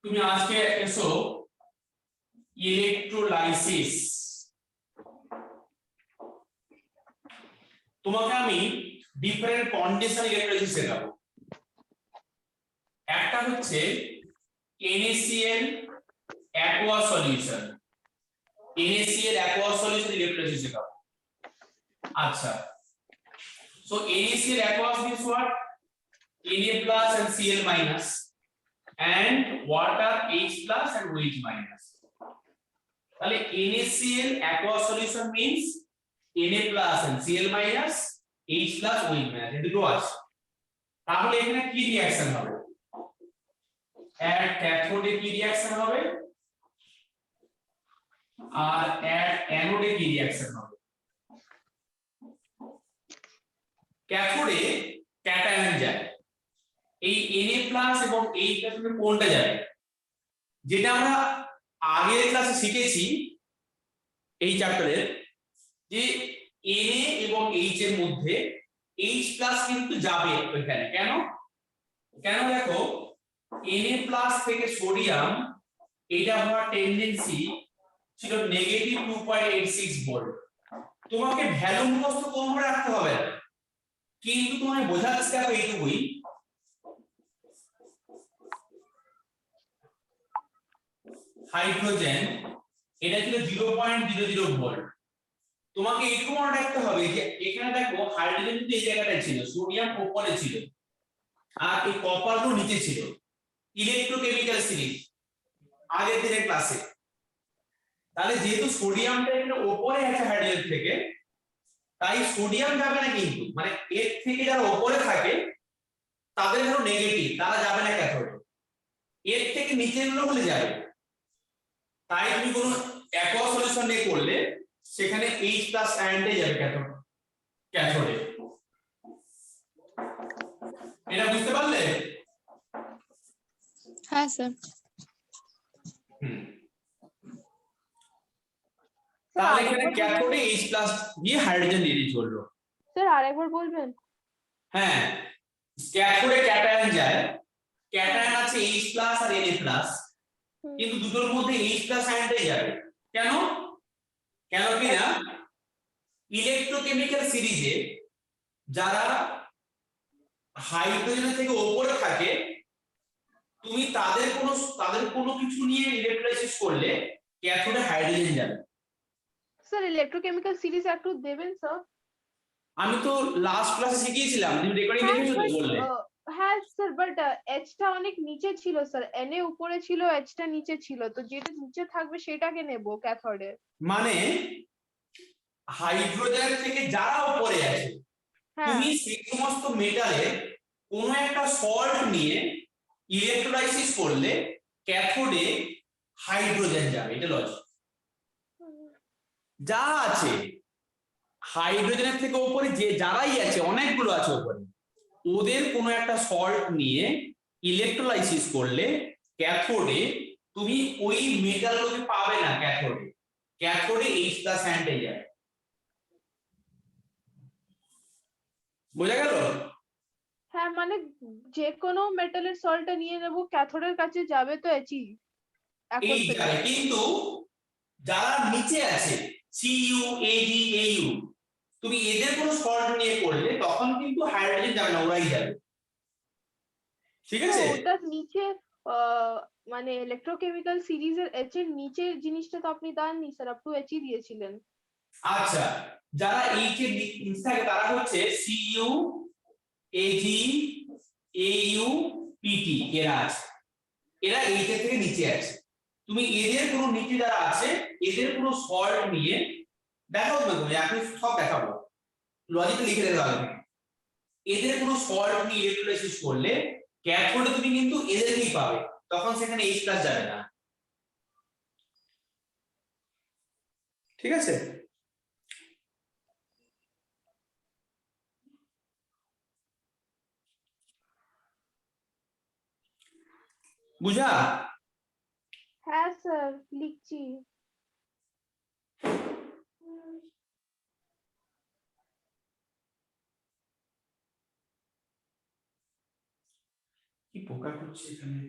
তুমি আজকে এসো ইলেকট্রোলাইসিস। তোমাকে আমি ডিফারেন্ট কন্ডিশন ইলেকট্রোলাইসিস শেখাবো। একটা হচ্ছে NaCl aqua solution, NaCl aqua solution electrolysis শেখাবো। আচ্ছা, so NaCl aqueous means what? Na plus and Cl minus and water H plus and OH minus. তাহলে NaCl aqueous solution means Na plus and Cl minus H plus OH minus এই দুটো আছে। তাহলে এখানে কি reaction হবে? At ক্যাথোডে কি reaction হবে আর অ্যাট অ্যানোডে কি রিঅ্যাকশন হবে? ক্যাথোডে ক্যাটায়ন যায়, এই Na+ এবং H+ এর কোনটা যাবে? যেটা আমরা আগের ক্লাসে শিখেছি এই চ্যাপ্টারের, যে Na এবং H এর মধ্যে H+ কিন্তু যাবে ওইখানে। কেন কেন দেখো, Na+ থেকে সোডিয়াম এটা হওয়ার টেন্ডেন্সি ছিল নেগেটিভ 2.86 ভোল্ট। তোমাকে ভ্যালু মুখস্থ কম করে রাখতে হবে না, কিন্তু তোমাকে বোঝার চেষ্টা করো এইটুকুই, হাইড্রোজেন এটা ছিল 0.00 ভোল্ট। তোমাকে এইটুকু মনে রাখতে হবে যে এখানে দেখো হাইড্রোজেন কিন্তু এই জায়গাটায় ছিল, সোডিয়াম উপরে ছিল আর এই কপার গুলো নিচে ছিল। ইলেকট্রোকেমিক্যাল সিরিজ আগের দিনের ক্লাসে। তাহলে যেহেতু সোডিয়ামটা এখানে উপরে আছে হাইড্রোজেন থেকে, তাই সোডিয়াম যাবে না, কিন্তু মানে এর থেকে যারা উপরে থাকে তাদের হলো নেগেটিভ, তারা যাবে না ক্যাথোডে। এর থেকে নিচের গুলো বলে যাবে। তাই তুমি কোন অ্যাকোয়া সলিউশন নিয়ে করলে সেখানে H+ আয়নটাই যাবে ক্যাথোডে। এটা বুঝতে পারলে? হ্যাঁ স্যার। তাহলে এখানে ক্যাথোডে H+ দিয়ে হাইড্রোজেন দিয়ে চললো। স্যার আরেকবার বলবেন? হ্যাঁ, ক্যাথোডে ক্যাটায়ন যায়, ক্যাটায়ন আছে H+ আর Na+, কিন্তু দুটোর মধ্যে H+ আয়নটাই যাবে। কেন কেন কি না, ইলেকট্রোকেমিক্যাল সিরিজে যারা হাইড্রোজেন থেকে উপরে থাকে তুমি তাদের কোনো কিছু নিয়ে ইলেকট্রোলাইসিস করলে ক্যাথোডে হাইড্রোজেন যাবে। স্যার ইলেকট্রোকেমিক্যাল সিরিজ একটু দেবেন স্যার? আমি তো লাস্ট ক্লাসে শিখিয়েছিলাম, তুমি রেকর্ডিং দেখেছো তো? বললে হ্যাঁ স্যার, বাট এইচটা অনেক নিচে ছিল স্যার, Na উপরে ছিল, এইচটা নিচে ছিল, তো যেটা নিচে থাকবে সেটাকে নেব ক্যাথোডে। মানে হাইড্রোজেন থেকে যারা উপরে আছে তুমি সেই সমস্ত মেটালের কোন একটা সল্ট নিয়ে ইলেকট্রোলাইসিস করলে ক্যাথোডে হাইড্রোজেন যাবে। এটা লজিক। যা আছে হাইড্রোজেনের থেকে উপরে যে যারাই আছে, অনেকগুলো আছে উপরে, ওদের কোনো একটা সল্ট নিয়ে ইলেকট্রোলাইসিস করলে ক্যাথোডে তুমি ওই মেটালগুলোকে পাবে না। ক্যাথোডে H+ আয়নটাই যাবে। বোঝা গেল? হ্যাঁ, মানে যে কোনো মেটালের সল্টটা নিয়ে নেব, ক্যাথোডের কাছে যাবে তো He এখন এই যাবে, কিন্তু যারা নিচে আছে Cu Ag Au তুমি এদের কোনো সল্ট নিয়ে করলে তখন কিন্তু হাইড্রোজেন যাবে না, ওরাই যাবে। ঠিক আছে? ওটার নিচে মানে ইলেকট্রোকেমিক্যাল সিরিজের H এর নিচের জিনিসটা তো আপনি দেননি স্যার, আপ টু He দিয়েছিলেন। আচ্ছা, যারা H এর নিচে থাকে তারা হচ্ছে Cu Ag Au Pt, এরা আছে, এরা H এর থেকে নিচে আছে। তুমি এদের কোনো নিচে যারা আছে এদের কোনো সল্ট নিয়ে দেখাও না, তুমি এখন সব দেখাবো, লজিকে লিখে দেওয়া হবে। এদের কোনো সল্ট নিয়ে ইলেকট্রোলাইসিস করলে ক্যাথোডে তুমি কিন্তু এদেরকেই পাবে, তখন সেখানে H+ যাবে না। ঠিক আছে? বুঝা? হ্যাঁ স্যার, লিখছি। কি পোকা করছে এখানে?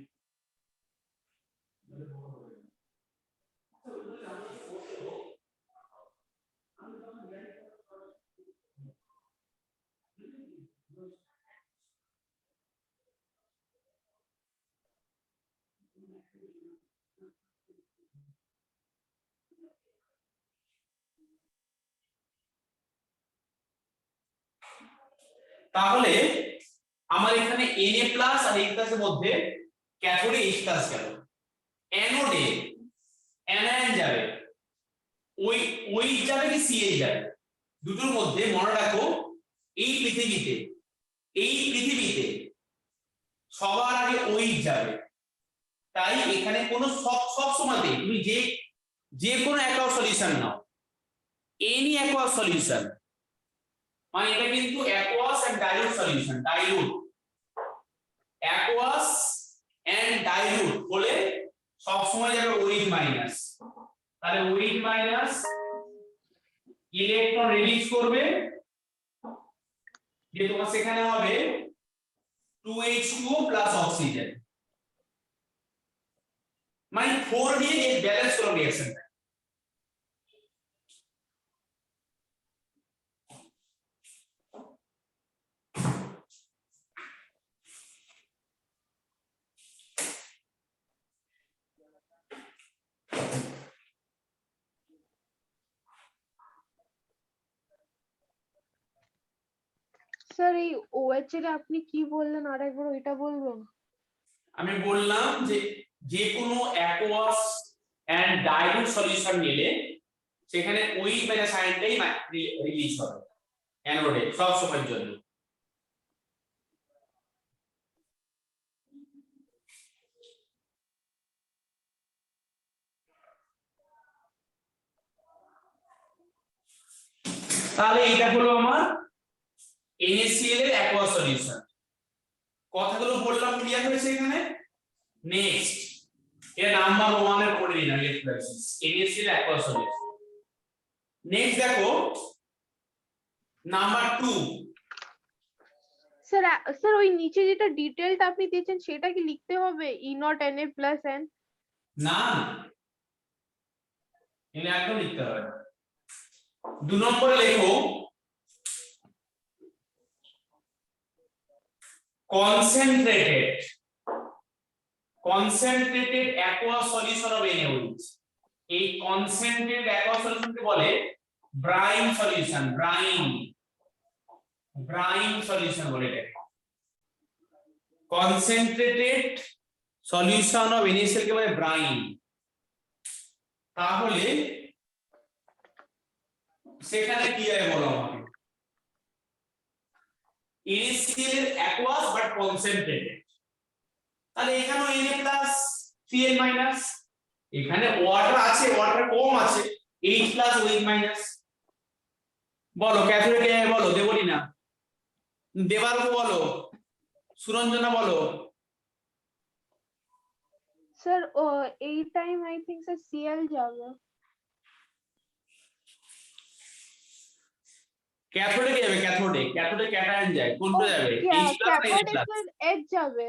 তাহলে আমার এখানে Na প্লাস আর H প্লাসের মধ্যে ক্যাথোডে H প্লাস গেল, অ্যানোডে অ্যানায়ন যাবে, ওই যাবে কি CH যাবে, দুটোর মধ্যে মনে রাখো এই পৃথিবীতে সবার আগে OH যাবে। তাই এখানে কোনো সব সময়তে তুমি যে কোনো অ্যাকোয়াস সলিউশন নাও, এনি অ্যাকোয়াস সলিউশন, মানে এটা কিন্তু aqueous and dilute solution, aqueous and dilute বলে সব সময় যাবে OH মাইনাস। তাহলে OH মাইনাস ইলেকট্রন রিলিজ করবে, যে তোমার সেখানে হবে 2H2O প্লাস অক্সিজেন, মানে 4 দিয়ে এই ব্যালেন্স করো রিঅ্যাকশনটা। স্যার এই OH এর আপনি কি বললেন আরেকবার ওইটা বলবেন? আমি বললাম যে কোনো অ্যাকোয়াস এন্ড ডাইলুট সলিউশন নিলে সেখানে OH মাইনাস আয়নটাই রিলিজ হবে অ্যানোডে সব সময়ের জন্য। তাহলে এটা হলো আমার NaCl এর অ্যাকোয়াস সলিউশন। কথাগুলো বললাম, ক্লিয়ার হয়েছে এখানে? নেক্সট এর নাম্বার 1 এর পড়ে নিলাম electrolysis NaCl aqueous solution. Next দেখো নাম্বার 2। স্যার স্যার ওই নিচে যেটা ডিটেইলটা আপনি দিয়েছেন সেটা কি লিখতে হবে E0 Na প্লাস N? না, এটা একদম লিখতে হবে না। 2 নম্বরে লেখো concentrated aqueous solution of NaOH। এই concentrated aqueous solution কে বলে brine solution, brine solution বলে এটাকে। concentrated solution of NaCl কে বলে brine। তাহলে সেখানে কি হয় বলো আমাকে? NaCl এর aqueous but concentrated, তাহলে এখানেও Na প্লাস Cl মাইনাস, এখানে ওয়াটার আছে, ওয়াটার কম আছে, H প্লাস OH মাইনাস। বলো ক্যাথোডে কে বলো, দেবলীনা, দেবার্ঘ বলো, সুরঞ্জনা বলো। স্যার এই time I think sir Cl যাবে। ক্যাথোডে কে যাবে? ক্যাথোডে ক্যাটায়ন যায়, কোনটা যাবে? H প্লাস না Na ক্যাথোডে প্লাস? স্যার H যাবে।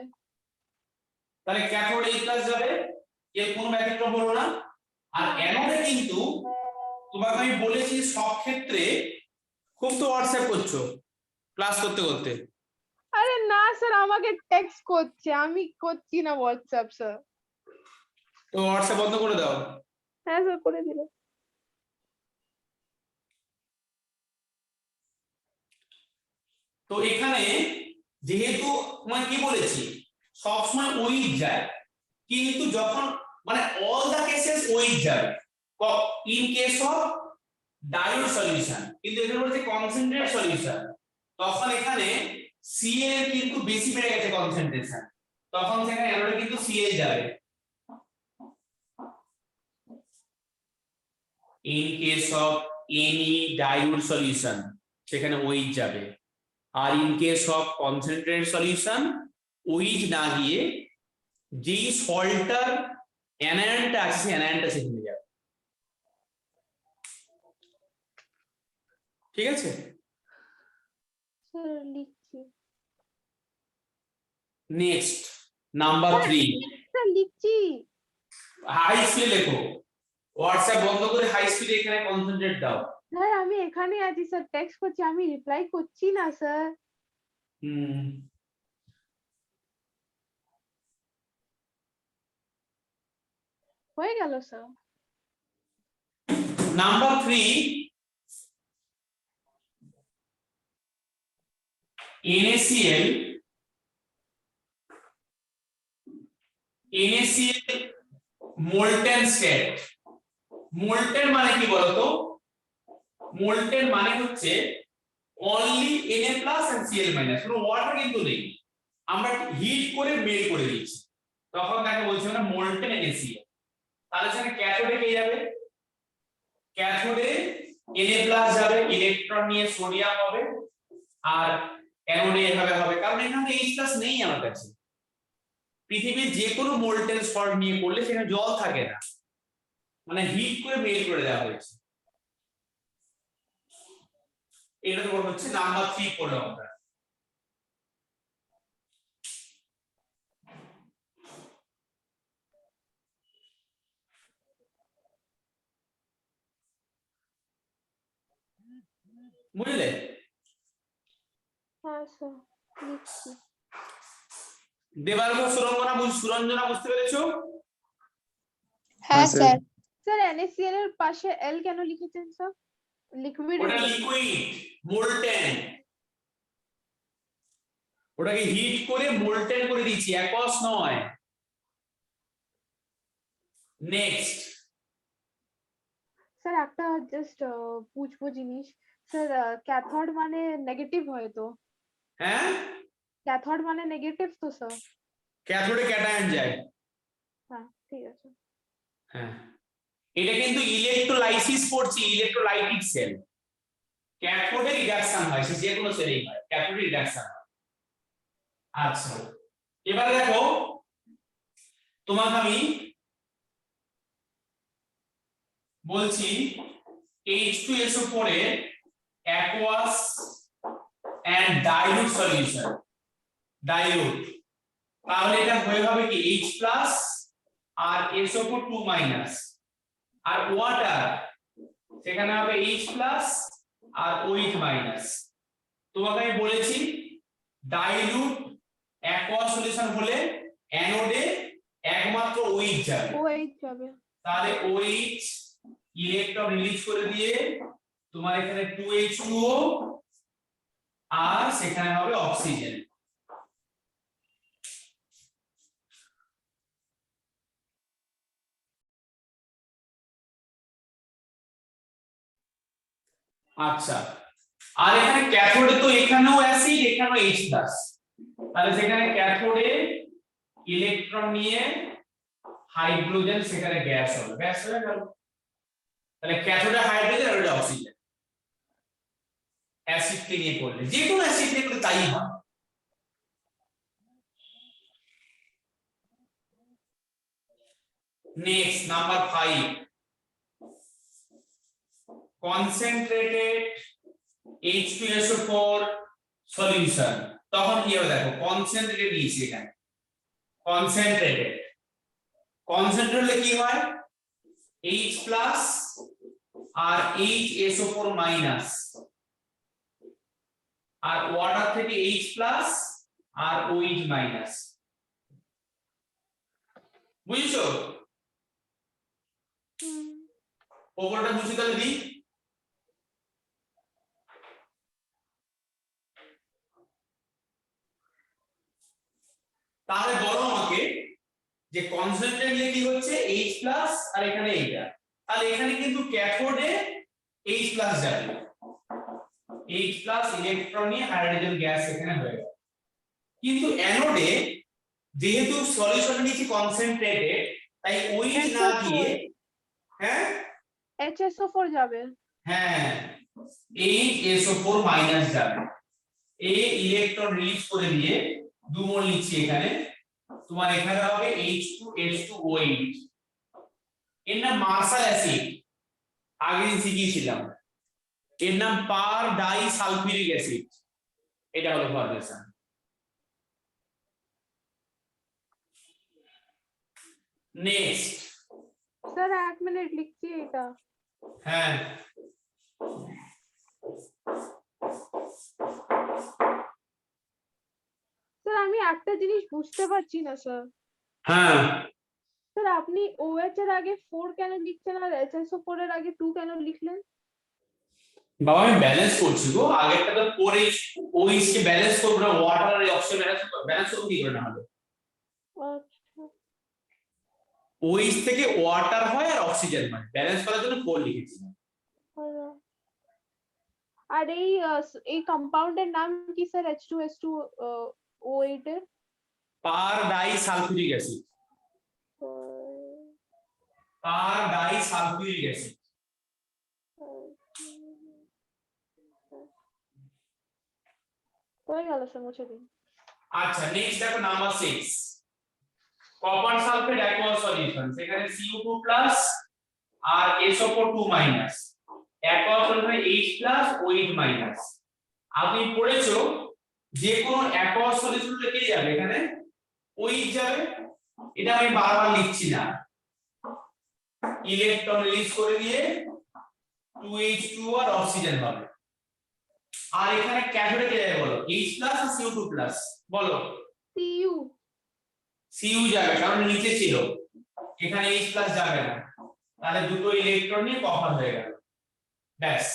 তাহলে ক্যাথোডে H প্লাস যাবে, এর কোনো ব্যতিক্রম হলো না। আর অ্যানোডে কিন্তু তোমাকে আমি বলেছি সব ক্ষেত্রে, খুব তো হোয়াটসঅ্যাপ করছো ক্লাস করতে করতে। আরে না স্যার, আমাকে টেক্সট করছে, আমি করছি না হোয়াটসঅ্যাপ স্যার। তো হোয়াটসঅ্যাপ বন্ধ করে দাও। হ্যাঁ স্যার করে দিলাম। তো এখানে যেহেতু মানে কি বলেছি সবসময় OH যায়, কিন্তু যখন মানে অল দা কেসেস OH যাবে in case of dilute solution, কিন্তু এখানে বলছে কনসেন্ট্রেটেড সলিউশন, তখন এখানে Cl এর কিন্তু বেশি বেড়ে গেছে কনসেন্ট্রেশন, তখন সেখানে অ্যানোডে কিন্তু Cl যাবে। In case of any dilute solution সেখানে OH যাবে, আর in case of concentrated solution OH না গিয়ে যেই সল্টার অ্যানায়নটা আছে সেই অ্যানায়নটা সেখানে যাবে। ঠিক আছে? স্যার লিখছি। Next number 3। স্যার লিখছি। হাই স্পিডে লেখো, হোয়াটসঅ্যাপ বন্ধ করে হাই স্পিডে এখানে কনসেন্ট্রেট দাও। স্যার আমি এখানে আছি স্যার, টেক্সট করছি, আমি রিপ্লাই করছি না স্যার। হয়ে গেল sir. Number 3, NaCl molten state. Molten মানে কি বলতো? মোল্টেন মানে হচ্ছে অনলি Na+ and Cl-, কোনো ওয়াটার কিন্তু নেই, আমরা হিট করে মেল করে দিচ্ছি, তখন তাকে বলছি আমরা মোল্টেন NaCl। তাহলে সেখানে ক্যাথোডে কে যাবে? ক্যাথোডে Na+ যাবে, ইলেকট্রন নিয়ে সোডিয়াম হবে, আর অ্যানোডে এভাবে হবে, কারণ এখানে H+ নেই আমার কাছে। পৃথিবীর যে কোনো মোল্টেন সল্ট নিয়ে করলে সেখানে জল থাকে না, মানে হিট করে মেল করে দেওয়া হয়েছে। এটা তো হচ্ছে নাম্বার 3 পড়লাম আমরা। বুঝলে? হ্যাঁ স্যার লিখছি। দেবালক সুরঞ্জনা বুঝতে পেরেছো? হ্যাঁ স্যার। স্যার NaCl এর পাশে L কেন লিখেছেন স্যার? লিকুইড ওটা লিকুইড, মোল্টেন, ওটাকে হিট করে মোল্টেন করে দিচ্ছি, অ্যাকোয়াস নয়। নেক্সট স্যার একটা জাস্ট পুছবো জিনিস, স্যার ক্যাথোড মানে নেগেটিভ হয় তো? হ্যাঁ, ক্যাথোড মানে নেগেটিভ তো স্যার? ক্যাথোডে ক্যাটায়ন যায়। হ্যাঁ ঠিক আছে। হ্যাঁ, এটা কিন্তু ইলেকট্রোলাইসিস করছি, ইলেকট্রোলাইটিক সেল। ক্যাথোডে রিডাকশন হয়, সে যে কোনো সেলেই হয়, ক্যাথোডে রিডাকশন হয়। আচ্ছা, এবার দেখো তোমাকে আমি বলছি H2SO4 এর aqueous and dilute solution, dilute, তাহলে এটা হয়ে হবে কি H+ আর SO4 2- আর ওয়াটার সেখানে হবে H+ আর OH-। তোমাকে আমি বলেছি ডাইলুট অ্যাকোয়াস সলিউশন হলে অ্যানোডে একমাত্র OH যাবে, OH যাবে। তাহলে OH ইলেকট্রন রিলিজ করে দিয়ে তোমার এখানে 2H2O আর সেখানে হবে অক্সিজেন। আচ্ছা, আর এখানে ক্যাথোডে তো এখানেও অ্যাসিড এখানেও H+, তাহলে সেখানে ক্যাথোডে ইলেকট্রন নিয়ে হাইড্রোজেন সেখানে গ্যাস হবে, গ্যাস হয়ে গেল। তাহলে ক্যাথোডে হাইড্রোজেন আর অক্সিজেন। অ্যাসিড কে নিয়ে করলে, যে কোনো অ্যাসিড নিয়ে করলে তাই হয়। Next number 5, concentrated H2SO4 solution. তখন কি হবে দেখো, কনসেন্ট্রেটেড নিয়েছি এখানে, কনসেন্ট্রেটেড, কনসেন্ট্রেট হলে কি হয় H+ আর HSO4- আর ওয়াটার থেকে H+ আর OH-। বুঝছো? ওপরটা মুছে তাহলে দিই। তাহলে বলো আমাকে যে কনসেন্ট্রেটলি কি হচ্ছে H+ আর এখানে এইটা, তাহলে এখানে কিন্তু ক্যাথোডে H+ যাবে, H+ ইলেকট্রন নিয়ে হাইড্রোজেন গ্যাস এখানে হয়ে গেল। কিন্তু অ্যানোডে যেহেতু সলিউশন নিয়েছি কনসেন্ট্রেটেড, তাই ওই না দিয়ে হ্যাঁ HSO4 যাবে। হ্যাঁ HSO4- যাবে। এই ইলেকট্রন রিলিজ করে দিয়ে 2 মোল নিচ্ছি এখানে, তোমার এখানে হবে H2H2OH। এর নাম মার্শাল অ্যাসিড, আগে শিখিয়েছিলাম। এর নাম পার ডাই সালফিউরিক অ্যাসিড। এটা হলো ফরমেশন। নেক্সট স্যার 1 মিনিট লিখছি এটা। হ্যাঁ, স্যার আমি একটা জিনিস বুঝতে পারছি না স্যার। হ্যাঁ, স্যার আপনি OH এর আগে 4 কেন লিখছেন আর HSO4 এর আগে 2 কেন লিখলেন? বাবা আমি ব্যালেন্স করছি গো, আগেরটা তো পরে ওইস কে ব্যালেন্স করব না, ওয়াটার আর অক্সিজেন ব্যালেন্স করব কি করে না হলো? আচ্ছা ওইস থেকে ওয়াটার হয় আর অক্সিজেন হয়, ব্যালেন্স করার জন্য 4 লিখেছি। ভালো। আর এই কম্পাউন্ডের নাম কি স্যার H2SO8 এর? Per di sulphuric acid, per di sulphuric acid. হয়ে গেল স্যার, মুছে দিন। আচ্ছা নেক্সট দেখো number 6, copper sulphate aqueous solution, সেখানে Cu2 প্লাস আর SO4 2 মাইনাস, অ্যাকোয়াস সলিউশনে H প্লাস OH মাইনাস। আপনি পড়েছো যে কোনো অ্যাকোয়াস সলিউশন লিখে যাবে, এখানে OH যাবে, এটা আমি বারবার লিখছি না, ইলেকট্রন রিলিজ করে দিয়ে 2H2 আর অক্সিজেন হবে। আর এখানে ক্যাথোডে কে যাবে বলো, H প্লাস আর Cu2 প্লাস বলো? Cu যাবে, কারণ নিচে ছিল, এখানে H প্লাস যাবে না, তাহলে দুটো ইলেকট্রন নিয়ে কপার হয়ে গেল, ব্যাস।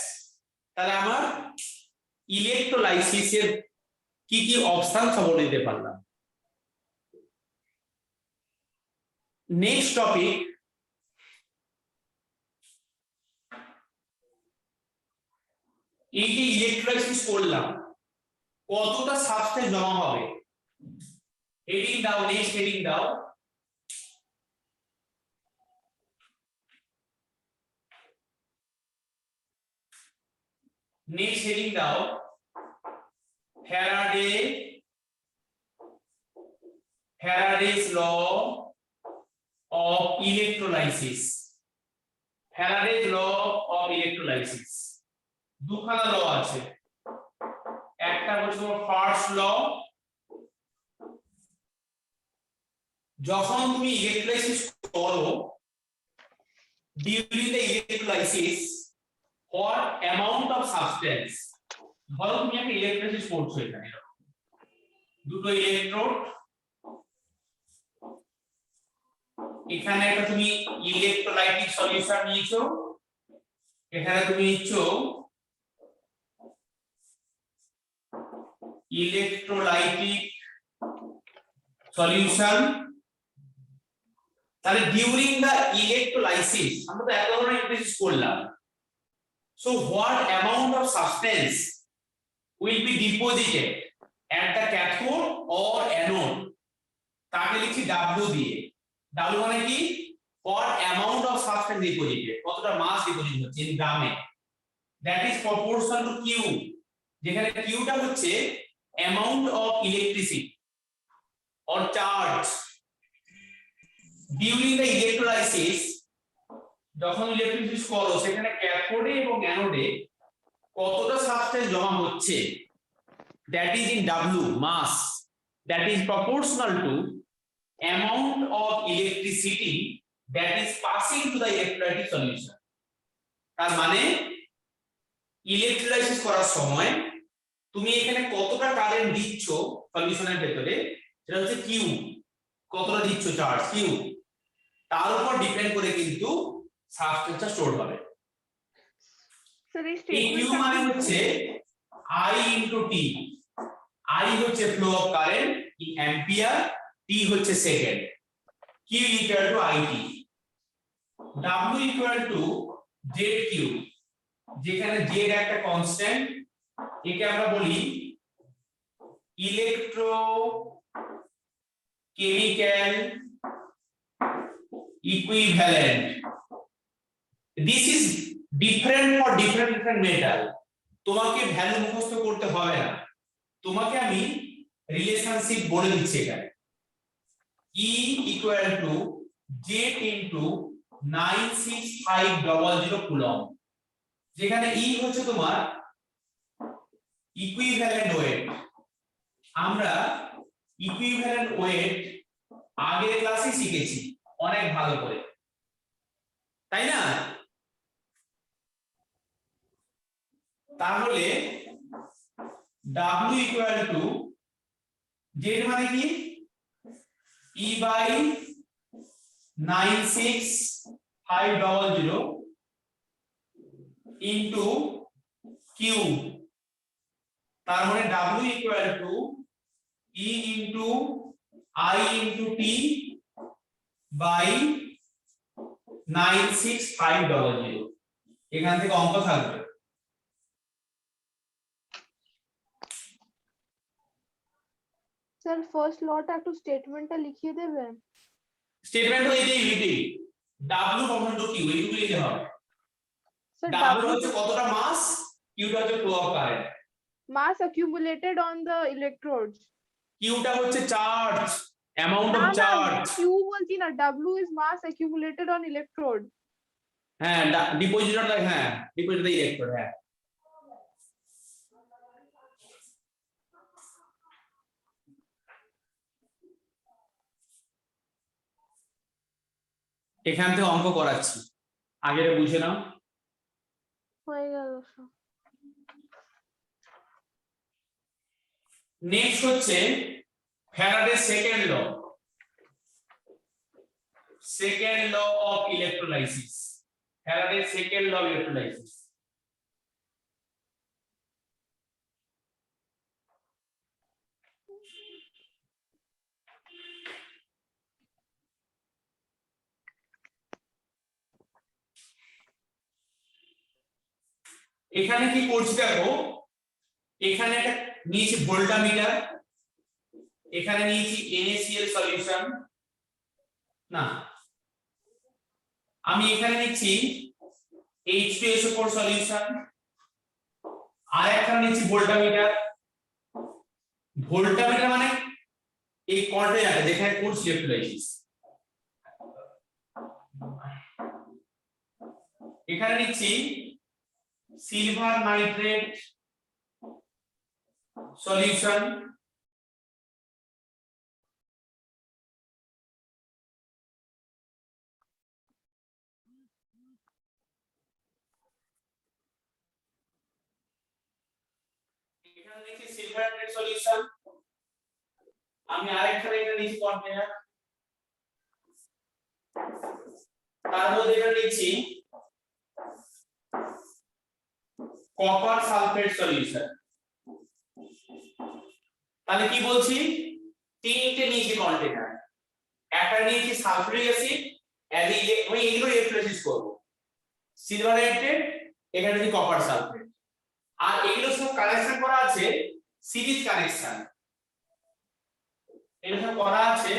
তাহলে আমার ইলেকট্রোলাইসিসের কি কি অবস্থান সব বলে দিতে পারলাম। নেক্সট টপিক, এই যে ইলেকট্রোলাইসিস করলাম কতটা সাবস্টেন্স জমা হবে, হেডিং দাও, নেক্সট হেডিং দাও। নেক্সট হেডিং দাও Faraday's law of electrolysis, Faraday's law of electrolysis। দুখানা ল আছে, একটা হচ্ছে ফার্স্ট ল, যখন তুমি ইলেকট্রোলাইসিস করো, during the electrolysis what amount of substance, ধরো তুমি একটা ইলেকট্রোলাইসিস করছো, এখানে দুটো ইলেকট্রোড, এখানে একটা তুমি ইলেকট্রোলাইটিক সলিউশন নিয়েছো, এখানে তুমি নিচ্ছো ইলেকট্রোলাইটিক সলিউশন। তাহলে ডিউরিং দা ইলেকট্রোলাইসিস আমরা তো এক ধরনের ইলেকট্রোলাইসিস করলাম, so what amount of substance will be deposited at the cathode or anode, তাকে লিখছি W দিয়ে। W মানে কি, what amount of substance deposited, কতটা মাস ডিপোজিট হচ্ছে ইন গ্রামে, that is proportional to Q, যেখানে Q টা হচ্ছে amount of electricity or charge during the electrolysis। যখন ইলেকট্রোলাইসিস করো সেখানে ক্যাথোডে এবং অ্যানোডে কতটা সাবস্টেন্স জমা হচ্ছে, that is in W mass, that is proportional to amount of electricity that is passing to the electrolytic solution। তার মানে ইলেকট্রোলাইসিস করার সময় তুমি এখানে কতটা কারেন্ট দিচ্ছ সলিউশনের ভেতরে, সেটা হচ্ছে কিউ, কতটা দিচ্ছ চার্জ কিউ, তার উপর ডিপেন্ড করে কিন্তু সাবস্টেন্সটা স্টোর হবে। এই কিউ মানে হচ্ছে I into T, I হচ্ছে flow of current in ampere, T হচ্ছে second, Q equal to IT, W equal to ZQ, যেখানে Z একটা কনস্ট্যান্ট, একে আমরা বলি electro chemical equivalent. This is different for different metal, তোমাকে ভ্যালু মুখস্থ করতে হবে না, তোমাকে আমি রিলেশনশিপ বলে দিচ্ছি এখানে, E equal to Z into 96500 coulomb, যেখানে E হচ্ছে তোমার ইকুইভ্যালেন্ট ওয়েট। আমরা ইকুইভ্যালেন্ট ওয়েট আগের ক্লাসে শিখেছি অনেক ভালো করে, তাই না? তাহলে W equal to Z মানে কি, E by 96500 into তার মানে W equal to E into I into T by 96500। এখান থেকে অঙ্ক থাকবে। স্যার ফার্স্ট লটা একটু স্টেটমেন্টটা লিখিয়ে দেবেন। স্টেটমেন্ট তো এইটাই লিখি W কমন টু Q এইটুকু লিখতে হবে। স্যার W হচ্ছে কতটা মাস, Qটা হচ্ছে flow of current. mass accumulated on the electrodes। Qটা হচ্ছে চার্জ, অ্যামাউন্ট অফ না না চার্জ। Q বলছি না, W is mass accumulated on electrode। হ্যাঁ ডিপোজিটর, হ্যাঁ ডিপোজিটর ইলেকট্রোড, হ্যাঁ এখান থেকে অঙ্ক করাচ্ছি, আগেটা বুঝে নাও। হয়ে গেল সব। নেক্সট হচ্ছে ফ্যারাডের second law, second law of electrolysis. ফ্যারাডের সেকেন্ড ল অফ ইলেকট্রোলাইসিস। এখানে কি করছি দেখো, এখানে একটা নিয়েছি ভোল্টামিটার, এখানে নিয়েছি NaCl সলিউশন, না আমি এখানে নিচ্ছি H2SO4 সলিউশন, আর একটা নিচ্ছি ভোল্টামিটার। ভোল্টামিটার মানে এই কন্টেনার যেখানে করছি ইলেকট্রোলাইসিস, এখানে নিচ্ছি সিলভার নাইট্রেট সলিউশন, এখানে নিচ্ছি সিলভার নাইট্রেট সলিউশন, আমি আরেকখানে এটা নিচ্ছি কন্টেনার, তার মধ্যে এটা নিচ্ছি কপার সালফেট সলিউশন। তাহলে কি বলছি, তিনটে নিয়েছি কন্টেনার, একটা নিয়েছি সালফিউরিক অ্যাসিড, আমি এগুলো ইলেকট্রোলাইসিস করব, সিলভার নাইট্রেট, এখানে নিয়েছি কপার সালফেট, আর এগুলো সব কানেকশন করা আছে সিরিজ কানেকশন, এগুলো সব করা আছে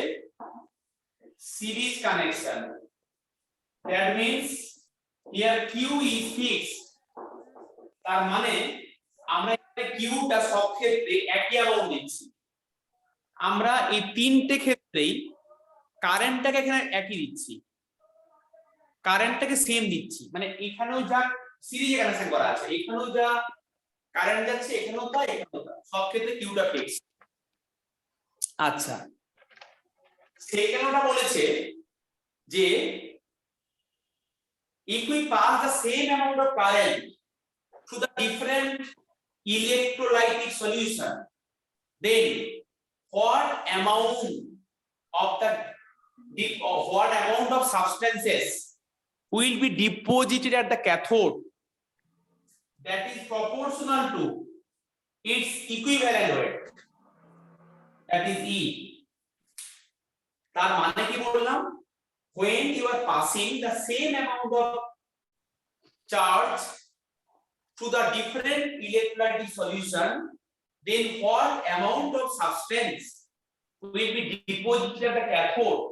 series connection. That means here Q is fixed, তার মানে আমরা এখানে কিউটা সব ক্ষেত্রে একই অ্যামাউন্ট দিচ্ছি, আমরা এই তিনটে ক্ষেত্রেই কারেন্টটাকে এখানে একই দিচ্ছি, কারেন্টটাকে সেম দিচ্ছি, মানে এখানেও যা সিরিজে কানেকশন করা আছে, এখানেও যা কারেন্ট যাচ্ছে, এখানেও তা, এখানেও তা, সব ক্ষেত্রে কিউটা ফিক্সড। আচ্ছা, সেকেন্ডটা বলেছে যে if we pass the same amount of current to the different electrolytic solution, then what amount of substances will be deposited at the cathode that is proportional to its equivalent weight, that is E. তার মানে কি বললাম, when you are passing the same amount of charge to the different electrolytic solution, then what amount of substance will be deposited at the cathode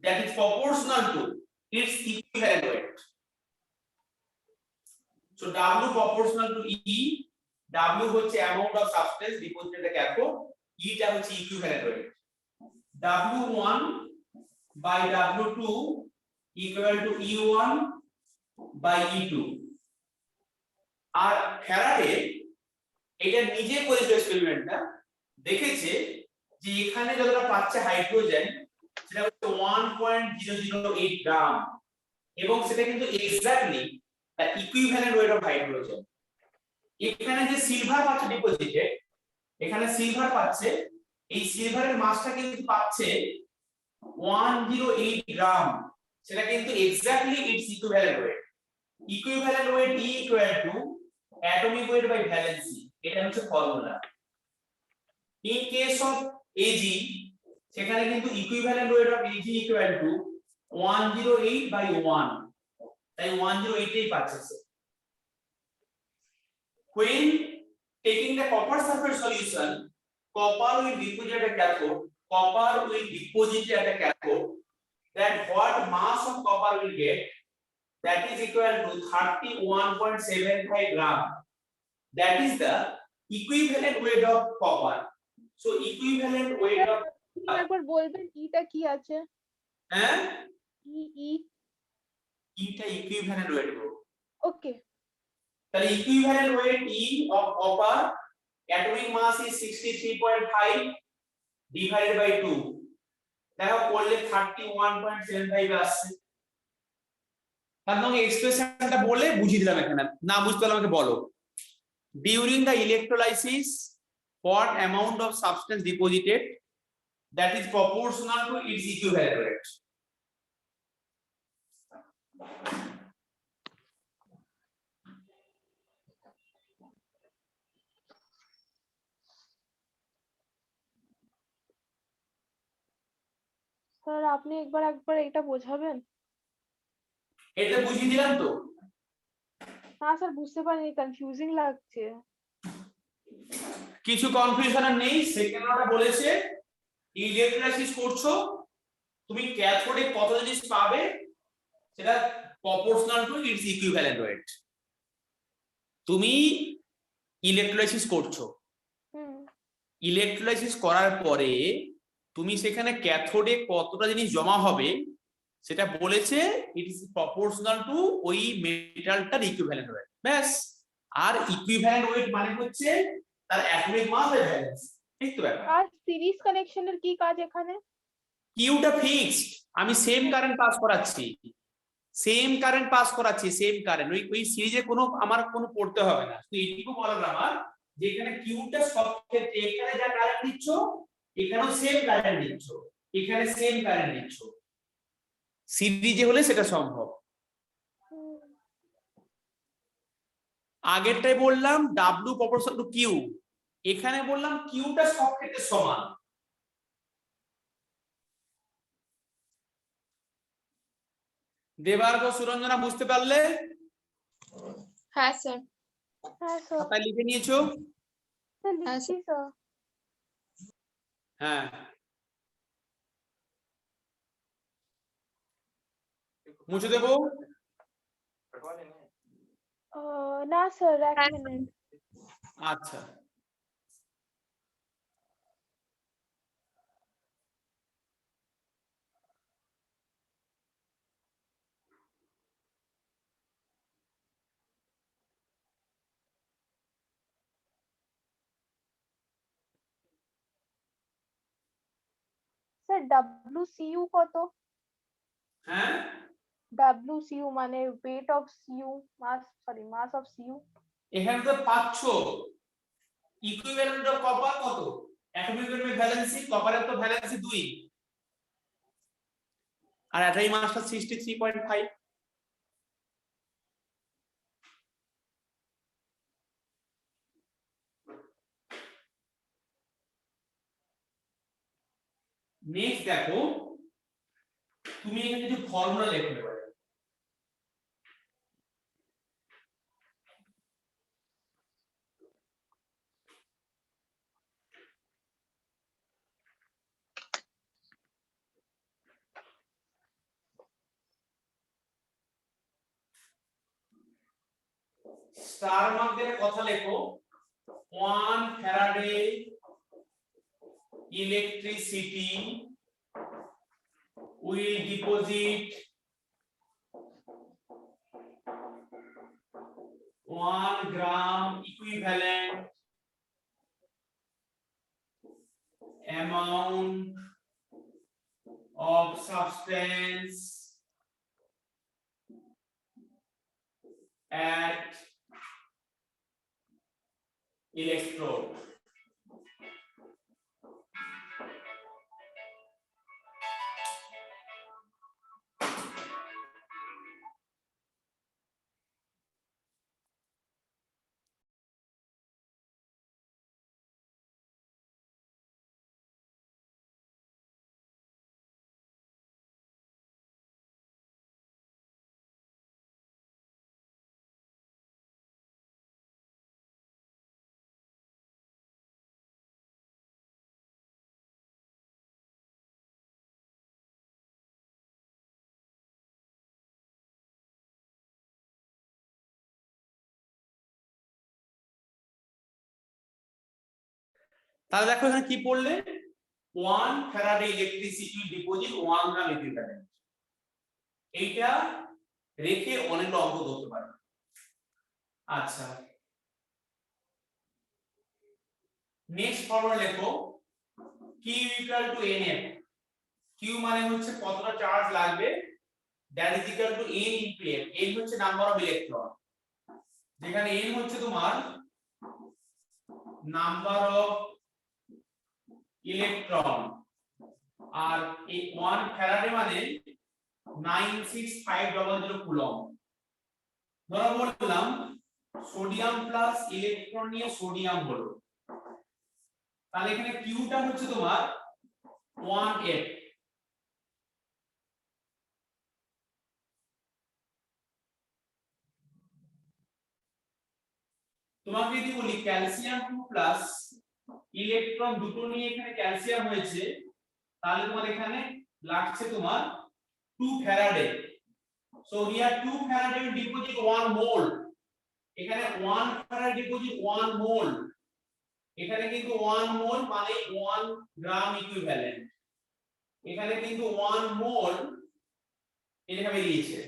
that is proportional to its equivalent weight. So W proportional to E, W হচ্ছে amount of substance deposited at the cathode, E টা হচ্ছে equivalent weight. W1 by W2 equal to E1 by E2. আর Faraday এটা নিজে করেছে এক্সপেরিমেন্টটা, দেখেছে যে এখানে যতটা পাচ্ছে হাইড্রোজেন সেটা হচ্ছে 1.008 গ্রাম, এবং সেটা কিন্তু exactly the equivalent weight of hydrogen. এখানে যে সিলভার পাচ্ছে ডিপোজিটেড, এখানে সিলভার পাচ্ছে, এই সিলভারের মাসটা কিন্তু পাচ্ছে 108 গ্রাম, সেটা কিন্তু exactly it's equivalent weight. Equivalent weight E equal to atomic weight by valency, এটা হচ্ছে formula. In case of Ag সেখানে কিন্তু equivalent weight of Ag equal to 108 by 1, তাই 108 এই পাচ্ছে সে। When taking the copper sulfate solution, copper will deposit at a cathode, copper will deposit at a cathode, that what mass of copper will get, that is equal to 31.75 gram. That is the equivalent weight of copper. So equivalent weight of একবার বলবেন ইটা কি আছে? হ্যাঁ ই এটা equivalent weight bro। ওকে, তাহলে equivalent weight E of copper, atomic mass is 63.5 divided by 2, দেখো করলে 31.75 আসছে। তার মানে এক্সপ্রেশনটা বলে বুঝিয়ে দিলাম, এখানে না বুঝতে পারলে আমাকে বলো। During the electrolysis, what amount of substance deposited that is proportional to its equivalent weight? Sir আপনি একবার এটা বোঝাবেন? এটা বুঝিয়ে দিলাম তো। না স্যার বুঝতে পারিনি, কনফিউজিং লাগছে। কিছু কনফিউশন নেই, সেকেন্ড অর্ডার বলেছে ইলেকট্রোলাইসিস করছো, তুমি ক্যাথোডে কত জিনিস পাবে সেটা proportional to its equivalent wait. তুমি ইলেকট্রোলাইসিস করছো, ইলেকট্রোলাইসিস করার পরে তুমি সেখানে ক্যাথোডে কতটা জিনিস জমা হবে সেটা বলেছে ইট ইজ প্রপোর্শনাল টু ওই মেটালটার ইকুইভ্যালেন্ট ওয়েট, ব্যাস। আর ইকুইভ্যালেন্ট ওয়েট মানে হচ্ছে তার অ্যাটমিক মাস আর ভ্যালেন্স, ঠিক তো ব্যাপার। আর সিরিজ কানেকশনের কি কাজ এখানে? কিউটা ফিক্সড, আমি সেম কারেন্ট পাস করাচ্ছি, সেম কারেন্ট পাস করাচ্ছি, সেম কারেন্ট, ওই সিরিজে কোনো আমার কোনো পড়তে হবে না। তো এইটুকু বলার আমার যে এখানে কিউটা সব ক্ষেত্রে এখানে যা কারেন্ট দিচ্ছ এখানেও সেম কারেন্ট দিচ্ছ, এখানে সেম কারেন্ট দিচ্ছ, সিরিজে হলে সেটা সম্ভব। আগেরটাই বললাম W প্রপোর্শনাল টু কিউ, এখানে বললাম কিউটা সব ক্ষেত্রে সমান। দেবার্গ সুরঞ্জনা বুঝতে পারলে? হ্যাঁ স্যার। হ্যাঁ স্যার। খাতায় লিখে নিয়েছো? লিখছি স্যার। হ্যাঁ মুছে দেবো? না স্যার, এক মিনিট। আচ্ছা স্যার WCU কত? হ্যাঁ WCU মানে weight of CU, mass of CU। এখানে তো পাচ্ছ ইকুইভ্যালেন্ট অফ কপার কত, অ্যাটমিক ওয়েট বাই ভ্যালেন্সি, কপারের তো ভ্যালেন্সি 2 আর অ্যাটমিক মাসটা 63.5। নেক্সট দেখো তুমি এখানে কিছু ফর্মুলা লিখতে পারো। স্টার মার্ক দিয়ে কথা লেখো, 1 Faraday electricity will deposit 1 gram equivalent amount of substance at electrode। তাহলে দেখো এখানে কি পড়লে 1 ফ্যারাডে ইলেকট্রিসিটি ডিপোজিট 1 গ্রাম ইকুইভ্যালেন্ট। এইটা রেখে অনেকটা অঙ্ক করতে পারবে। আচ্ছা, নেক্সট ফর্মুলা লেখো Q equal two NF। Q মানে হচ্ছে কতটা চার্জ লাগবে, that is equal to N into F। N হচ্ছে নাম্বার অফ ইলেকট্রন, যেখানে N হচ্ছে তোমার নাম্বার অফ ইলেকট্রন, আর এই 1 ফ্যারাডে মানে 96500 কুলম্ব। ধরো বললাম সোডিয়াম প্লাস ইলেকট্রন নিয়ে সোডিয়াম হলো, তাহলে এখানে কিউটা হচ্ছে তোমার 1F। তোমাকে যদি বলি ক্যালসিয়াম 2 প্লাস ইলেকট্রন দুটো নিয়ে এখানে ক্যালসিয়াম হয়েছে, তাহলে তোমার এখানে লাগছে তোমার 2 Faraday. So here 2 Faraday will deposit 1 mole। এখানে 1 ফ্যারাডে ডিপোজিট 1 মোল, এখানে কিন্তু 1 মোল মানে 1 গ্রাম ইকুইভ্যালেন্ট। এখানে কিন্তু 1 মোল এটা বেরিয়েছে।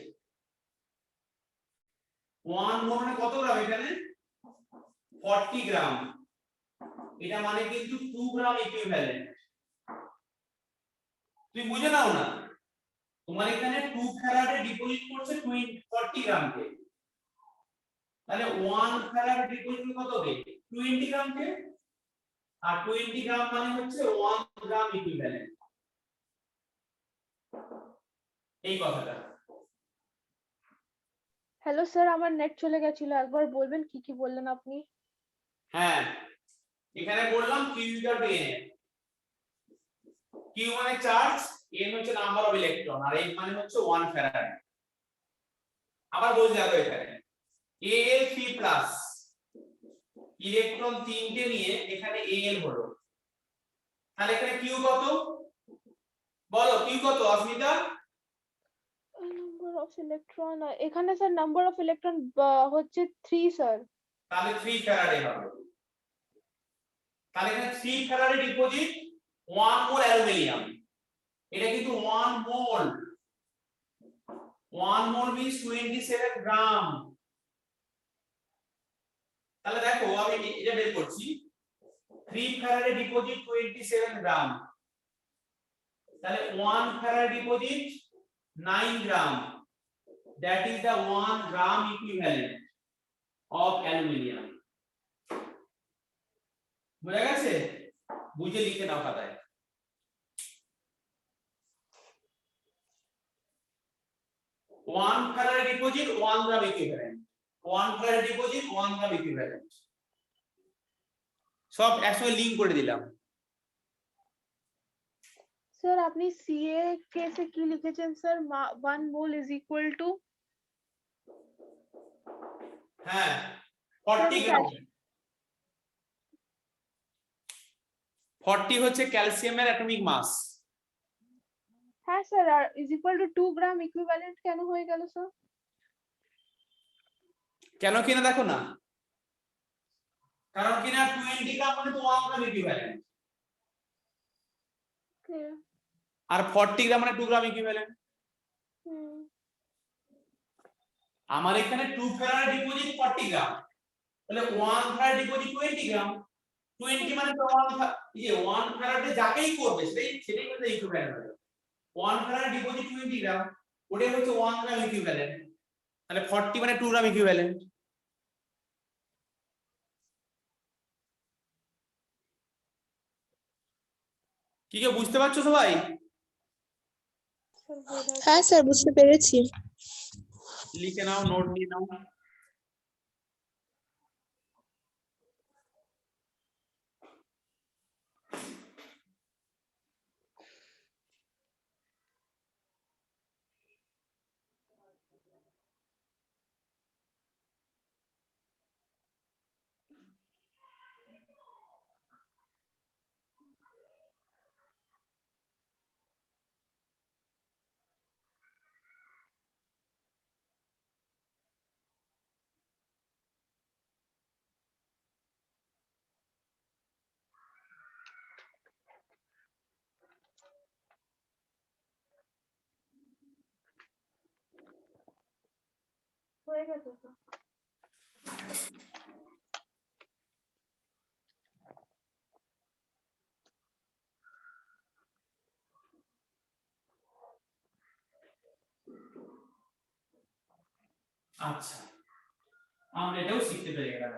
1 মোল মানে কত গ্রাম, এখানে 40 গ্রাম। এটা মানে কিন্তু 2 গ্রাম ইকুইভ্যালেন্ট। তুমি বুঝে নাও না, তোমার এখানে 2 ফ্যারাডে ডিপোজিট করছে 40 গ্রামকে, তাহলে 1 ফ্যারাডে ডিপোজিট কত কে 20 গ্রামকে, আর 20 গ্রাম মানে হচ্ছে 1 গ্রাম ইকুইভ্যালেন্ট। এই কথাটা। হ্যালো স্যার, আমার নেট চলে গেছিল, একবার বলবেন কি কি বললেন আপনি? হ্যাঁ, এখানে বললাম Q equal to N। Q মানে চার্জ, N হচ্ছে নাম্বার অফ ইলেকট্রন, আর F মানে হচ্ছে 1 ফ্যারাড। আবার বলতে হবে এখানে Al3 প্লাস ইলেকট্রন তিনটে নিয়ে এখানে Al হলো, তাহলে এখানে Q কত বলো, Q কত অস্মিতা? নাম্বার অফ ইলেকট্রন, এখানে স্যার নাম্বার অফ ইলেকট্রন হচ্ছে 3 স্যার। তাহলে 3 ফ্যারাডে হবে। তাহলে এখানে 3 ফ্যারাডে ডিপোজিট 1 মোল অ্যালুমিনিয়াম। এটা কিন্তু 1 মোল, 1 মোল means 27 গ্রাম। তাহলে দেখো আমি এটা বের করছি, 3 ফ্যারাডে ডিপোজিট 27 গ্রাম, তাহলে 1 Faraday deposit 9 gram, that is the 1 gram equivalent of aluminium। বুঝা গেছে? বুঝে লিখে নাও খাতায়। 1 Faraday deposit 1 gram equivalent, 1 Faraday deposit 1 gram equivalent। সব একসঙ্গে লিংক করে দিলাম। স্যার আপনি সিএ কেসে কি লিখেছেন sir? 1 mole is equal to, হ্যাঁ 40 গ্রাম। 40 হচ্ছে ক্যালসিয়ামের অ্যাটমিক মাস। হ্যাঁ স্যার, আর is equal to 2 gram equivalent কেন হয়ে গেল স্যার? কেন কিনা দেখো না, কারণ কিনা 20 গ্রাম মানে তো 1 গ্রাম ইকুইভ্যালেন্ট, আর 40 গ্রাম মানে 2 গ্রাম ইকুইভ্যালেন্ট। আমার এখানে 2 ফ্যারাড ডিপোজিট 40 গ্রাম, তাহলে 1 ফ্যারাড ডিপোজিট 20 গ্রাম। 20 মানে তো 1 ফ্যারাডে যাকেই করবে সেটাই কিন্তু ইকুইভ্যালেন্ট হবে। 1 ফ্যারাড ডিপোজিট 20 গ্রাম, ওটাই হচ্ছে 1 গ্রাম ইকুইভ্যালেন্ট, তাহলে 40 মানে 2 গ্রাম ইকুইভ্যালেন্ট। কি কেউ বুঝতে পারছো সবাই? হ্যাঁ স্যার, বুঝতে পেরেছি। লিখে নাও, নোট নিয়ে নাও। হয়ে গেছে তো। আচ্ছা, আমরা এটাও শিখতে পেরে গেলাম।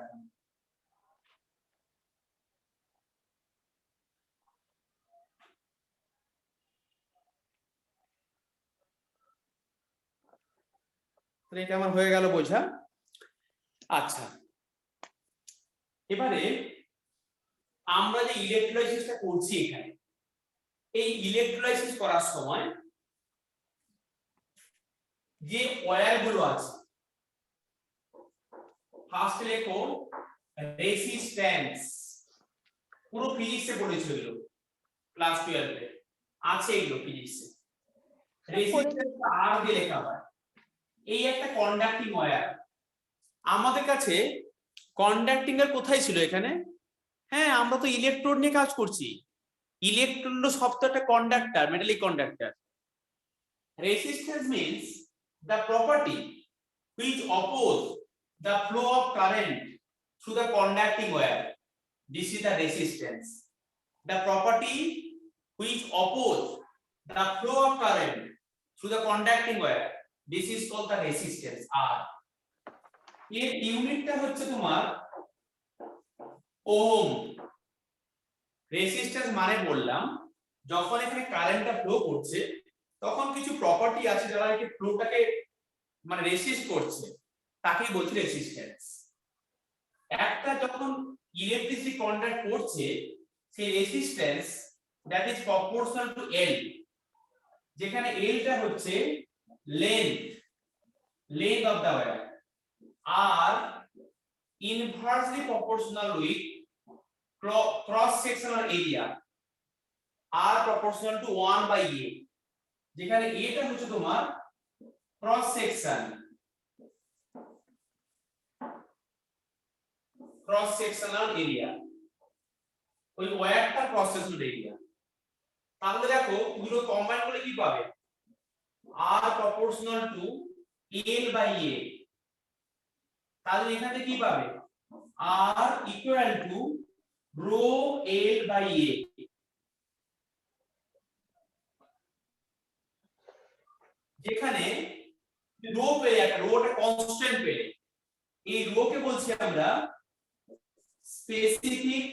তাহলে এটা আমার হয়ে গেল বোঝা। আচ্ছা, এবারে আমরা যে ইলেকট্রোলাইসিসটা করছি এখানে, এই ইলেকট্রোলাইসিস করার সময় যে ওয়্যার গুলো আছে, ফার্স্ট লেখো রেসিস্ট্যান্স। পুরো ফিজিক্সে পড়েছো এগুলো, ক্লাস 12 এ আছে এগুলো ফিজিক্সে। রেসিস্ট্যান্স আর দিয়ে লেখা হয়। এই একটা কন্ডাক্টিং ওয়্যার। আমাদের কাছে কন্ডাক্টিং এর কোথায় ছিল এখানে? হ্যাঁ, আমরা তো ইলেকট্রোড নিয়ে কাজ করছি। ইলেকট্রন হলো সব তো একটা conductor, metallic conductor. Resistance means the property which oppose the flow of current through the conducting wire. This is the resistance. The property which oppose the flow of current through the conducting wire. This is called the resistance R. এর ইউনিটটা হচ্ছে তোমার ohm. Resistance মানে বললাম যখন এখানে কারেন্টটা flow করছে তখন কিছু প্রপার্টি আছে যারা এই ফ্লোটাকে মানে রেসিস্ট করছে, তাকেই বলছি রেসিস্ট্যান্স। একটা যখন ইলেকট্রিসিটি কন্ডাক্ট করছে সেই resistance that is proportional to L, যেখানে L টা হচ্ছে লেন্থ অফ দা ওয়্যার, আর inversely proportional with cross sectional area, আর প্রপোর্শনাল টু 1/A, যেখানে A টা হচ্ছে তোমার ক্রস সেকশনাল এরিয়া, ওই ওয়্যারটা ক্রস সেকশনাল এরিয়া। তাহলে দেখো এগুলো কম্বাইন করলে কি পাবে? R proportional to L/A। তাহলে এখানে কি পাবে? R equal to rho L/A। যেখানে রো পেলে, একটা রোটা কনস্ট্যান্ট পেলে, এই রো কে বলছি আমরা specific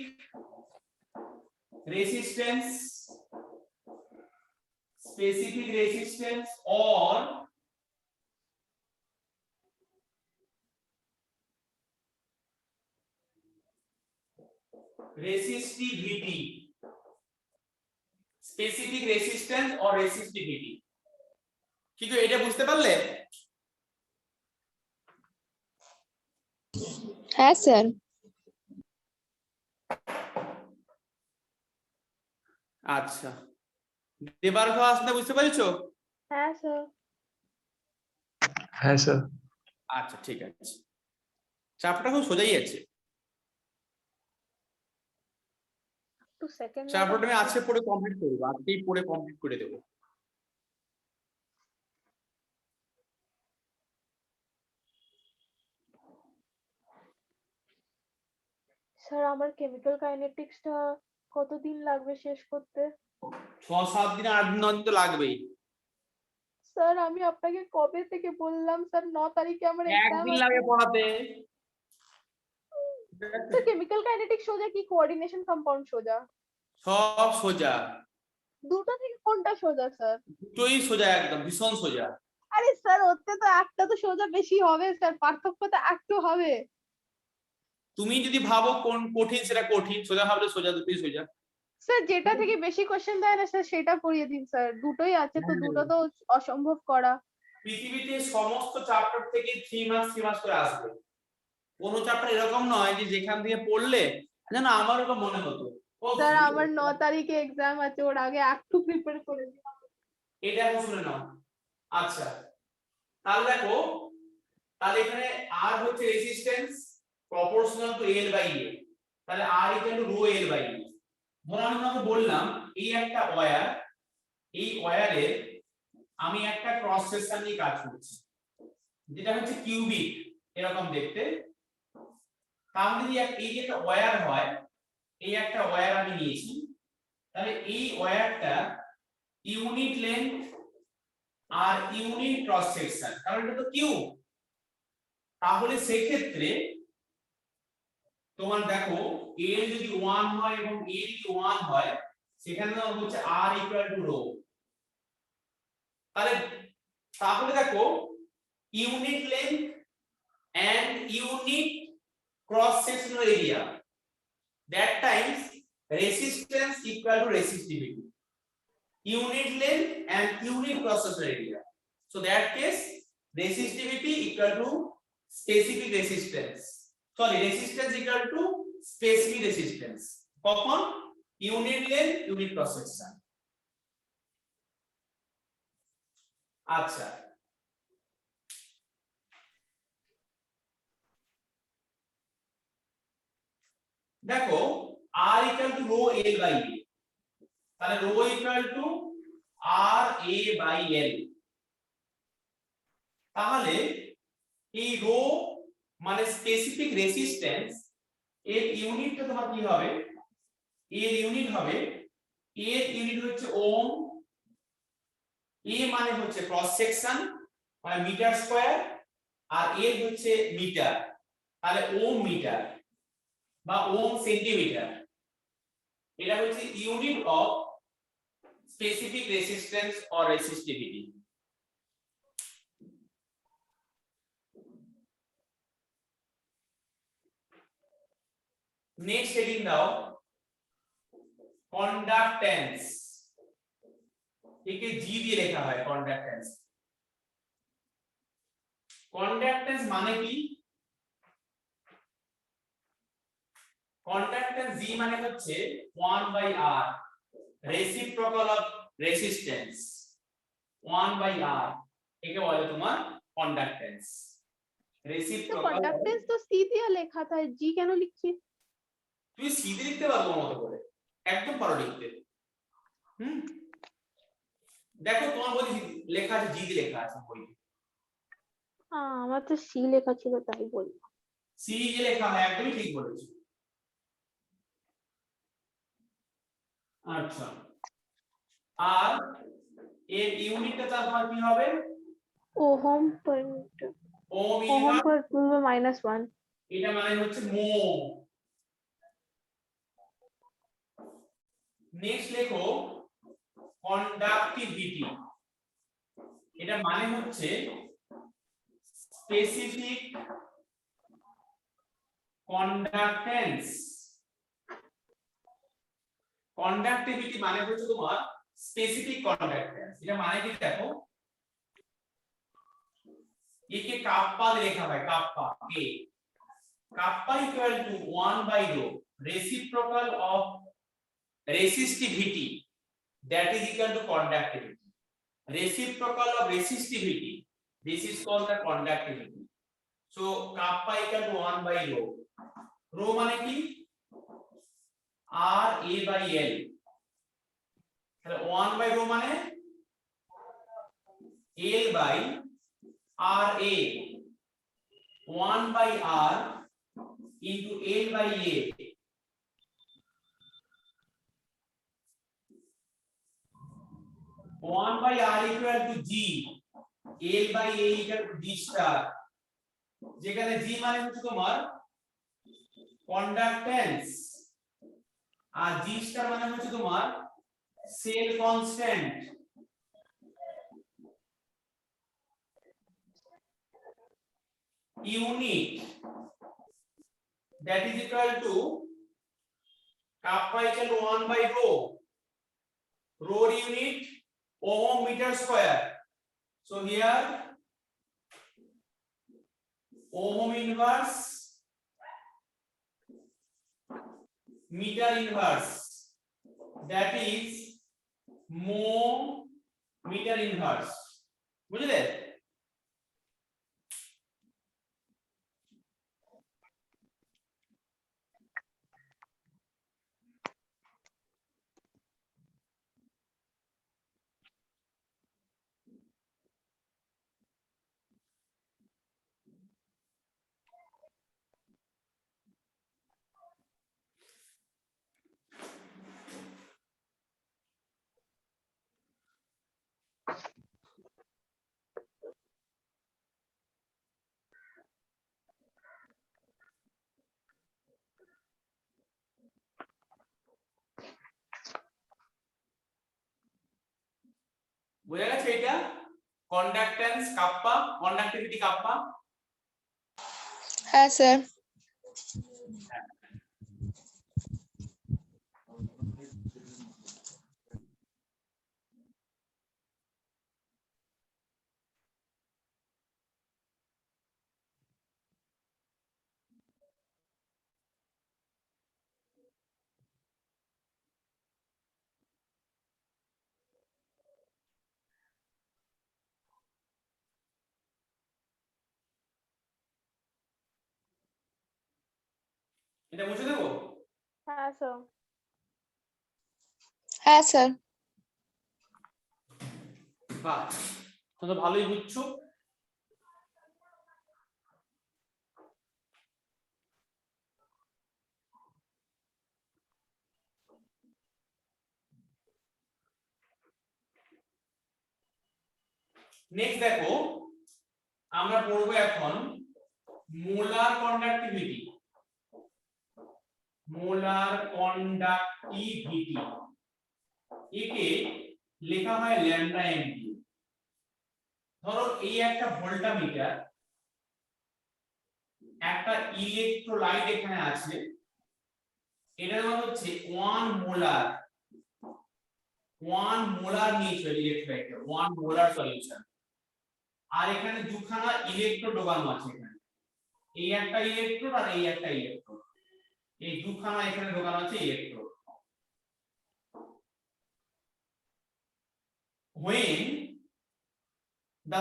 resistance or resistivity, specific resistance or resistivity। কি গো, এটা বুঝতে পারলে? হ্যাঁ স্যার। আচ্ছা, দেবার্ঘ আসতে বুঝতে পেরেছো? হ্যাঁ স্যার। হ্যাঁ স্যার। আচ্ছা ঠিক আছে, চাপটা খুব সোজাই আছে। একটু সেকেন্ড চাপটা আমি আজকে পড়ে কমপ্লিট করব, আজকেই পড়ে কমপ্লিট করে দেব। স্যার আমার কেমিক্যাল কাইনেটিক্সটা কতদিন লাগবে শেষ করতে? 6-7 দিন 8 দিন তো লাগবেই। স্যার আমি আপনাকে কবে থেকে বললাম স্যার 9 তারিখে আমার এক্সাম একদিন আছে। লাগে পড়াতে। স্যার কেমিক্যাল কাইনেটিক্স সোজা কি কোঅর্ডিনেশন কম্পাউন্ড সোজা? সব সোজা। দুটো থেকে কোনটা সোজা স্যার? দুটোই সোজা, একদম ভীষণ সোজা। আরে স্যার ওতে তো একটা তো সোজা বেশি হবে স্যার, পার্থক্য তো একটু হবে। তুমি যদি ভাবো কোন কঠিন সেটা কঠিন, সোজা ভাবলে সোজা, দুটোই সোজা। স্যার যেটা থেকে বেশি কোশ্চেন দেয় না স্যার সেটা পড়িয়ে দিন স্যার, দুটোই আছে তো দুটো তো অসম্ভব করা। পৃথিবীতে সমস্ত চ্যাপ্টার থেকে 3 মার্কস করে আসবে। কোন চ্যাপ্টার এরকম নয় যে যেখান থেকে পড়লে জানো আমার ওটা মনে হতো। স্যার আমার 9 তারিখে এক্সাম আছে, ওর আগে একটু প্রিপেয়ার করে দিন। এটা এখন শুনে নাও। আচ্ছা, তাহলে দেখো, তাহলে এখানে R হচ্ছে রেসিস্ট্যান্স প্রপোর্শনাল টু L/A, তাহলে R equal to rho L/A। ধরো আমি তোমাকে বললাম এই একটা ওয়্যার, এই ওয়্যারে আমি একটা ক্রস সেকশন নিয়ে কাজ করছি। যেটা হচ্ছে কিউবিক এরকম দেখতে। তাহলে যদি এই যে একটা ওয়্যার হয়, এই একটা ওয়্যার আমি নিয়েছি, তাহলে এই ওয়্যারটা ইউনিট লেন্থ আর ইউনিট ক্রস সেকশন, কারণ এটা তো কিউ। তাহলে সেই ক্ষেত্রে তোমার দেখো a যদি 1 হয় এবং a যদি 1 হয়, সেখানে তোমার হচ্ছে r ইকুয়াল টু রো। তাহলে তাহলে দেখো unit length and unit cross sectional area, that times resistance equal to resistivity, unit length and unit cross sectional area. So that case resistivity equal to specific resistance, sorry, resistance equal to specific resistance কখন unit length unit cross section. আচ্ছা, দেখো r equal to rho l by a, তাহলে rho equal to r a by l। তাহলে এই rho মানে specific resistance, এর ইউনিটটা তোমার কি হবে, এর ইউনিট হবে, এর ইউনিট হচ্ছে ওম, এ মানে হচ্ছে ক্রস সেকশন মানে মিটার স্কয়ার, আর এর হচ্ছে মিটার, তাহলে ওম মিটার বা ওম সেন্টিমিটার। এটা হচ্ছে unit of specific resistance or resistivity. Next heading দাও কন্ডাক্ট্যান্স, একে জি দিয়ে লেখা হয় কন্ডাক্ট্যান্স। কন্ডাক্ট্যান্স মানে কি? কন্ডাক্ট্যান্স জি মানে হচ্ছে 1 by r, reciprocal of resistance 1 by r, একে বলে তোমার কন্ডাক্ট্যান্স। तो রেসিপ্রোকাল, कंडक्टेंस तो सी दिया लिखा था, जी কেন লিখছি? তুই সিধে লিখতে পারবো মতো করে, একদম পারো লিখতে। দেখো তোমার বই লেখা আছে জি দিয়ে লেখা আছে বই, আমার তো সি লেখা ছিল তাই বলি। সি যে লেখা হয়, একদমই ঠিক বলেছো। আচ্ছা, আর এর ইউনিটটা তারপর কি হবে, ওহম पर मीटर, ওম ওহম ইনভার্স, पर 2 - 1। এটা মানে হচ্ছে মো। নেক্সট লেখো কন্ডাক্টিভিটি, এটা মানে হচ্ছে স্পেসিফিক কন্ডাক্ট্যান্স। কন্ডাক্টিভিটি মানে হচ্ছে তোমার স্পেসিফিক কন্ডাক্ট্যান্স। এটা মানে কি দেখো, একে কাপ্পা লেখা হয়, কাপ্পা কে, kappa equal to 1 by rho reciprocal of resistivity, that is equal to conductivity. Reciprocal of resistivity, this is called the conductivity. So kappa equal to 1 by rho, rho মানে কি, r a by l, তাহলে 1 by rho মানে l by r a, 1 by r into l by a, 1 by r equal to g, l by a equal to d star, যেখানে g মানে হচ্ছে তোমার conductance আর g star মানে হচ্ছে তোমার cell constant. Unit that is equal to kappa equal to 1 by rho, rho unit ohm meter square, so here ohm inverse meter inverse, that is mho meter inverse, বুঝলে? বোঝা গেছে এটা? Conductance kappa, conductivity kappa. হ্যাঁ sir. এটা মুছে দেবো? হ্যাঁ sir. হ্যাঁ স্যার। বাহ, তোমরা ভালোই বুঝছো। নেক্সট দেখো, আমরা পড়বো এখন মোলার কন্ডাক্টিভিটি। মোলার কন্ডাক্টিভিটি একে লেখা হয় ল্যামডা এম দিয়ে। ধরো এই একটা ভোল্টামিটার, একটা ইলেকট্রোলাইট এখানে আছে, এটার মান হচ্ছে 1 মোলার। 1 মোলার নিয়েছে ইলেকট্রোলাইটে, 1 মোলার সলিউশন। আর এখানে দুখানা ইলেকট্রোড ঢোকানো আছে এখানে, এই একটা ইলেকট্রোড আর এই একটা ইলেকট্রোড, এই দুখানা এখানে ঢোকানো আছে electrode. When the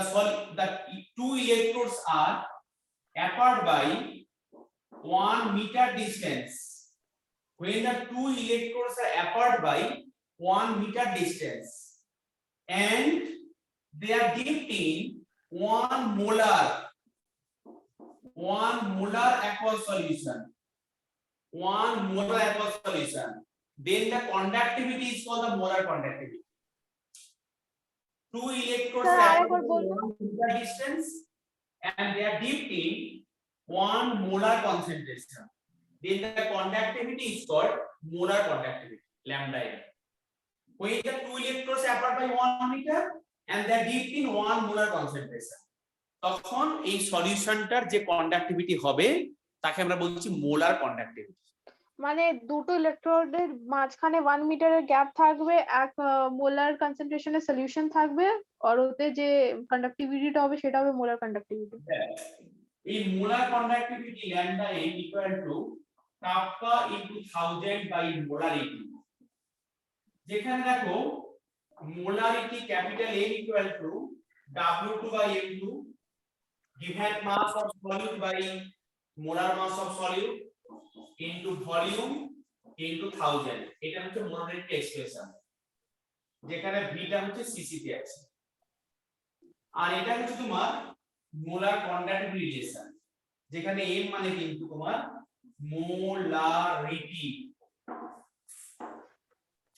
two electrodes are apart by 1 meter distance, when the two electrodes are apart by 1 meter distance and they are dipped in 1 molar aqueous solution, 1 molar aqueous solution, then the conductivity is called the molar conductivity. Two electrodes Sir, are আরেকবার apart by বলুন। 1 meter distance and they are dipped in 1 molar concentration, then the conductivity is called molar conductivity, lambda n. When the two electrodes are apart by 1 meter and they are dipped in 1 molar concentration, তখন এই সলিউশনটার যে conductivity হবে তাকে আমরা বলছি molar conductivity. মানে দুটো ইলেকট্রোডের মাঝখানে 1 মিটারের গ্যাপ থাকবে, এক মোলার কনসেন্ট্রেশনের সলিউশন থাকবে, আর ওতে যে কন্ডাক্টিভিটিটা হবে সেটা হবে মোলার কন্ডাক্টিভিটি। এই molar conductivity lambda n equal to kappa into 1000 by molarity. যেখানে দেখো molarity capital M equal to W2 by M2 given mass of solute by molar mass of solute into volume into 1000, এটা হচ্ছে molarity expression, যেখানে v টা হচ্ছে cc তে আছে। আর এটা হচ্ছে তোমার মোলার কন্ডাক্টিভিটি রিলেশন, যেখানে m মানে কিন্তু তোমার মোলারিটি,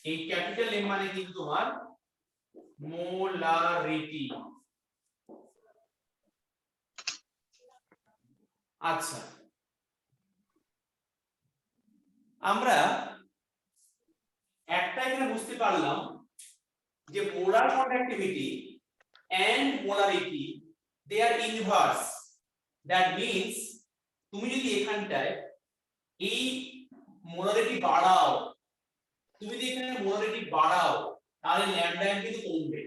এই ক্যাপিটাল M মানে কিন্তু তোমার মোলারিটি। আচ্ছা, আমরা একটা এখানে বুঝতে পারলাম যে molar conductivity and molarity they are inverse, that means তুমি যদি এখানটায় এই মোলারিটি বাড়াও, তুমি যদি এখানে মোলারিটি বাড়াও তাহলে ল্যামডা n কিন্তু কমবে,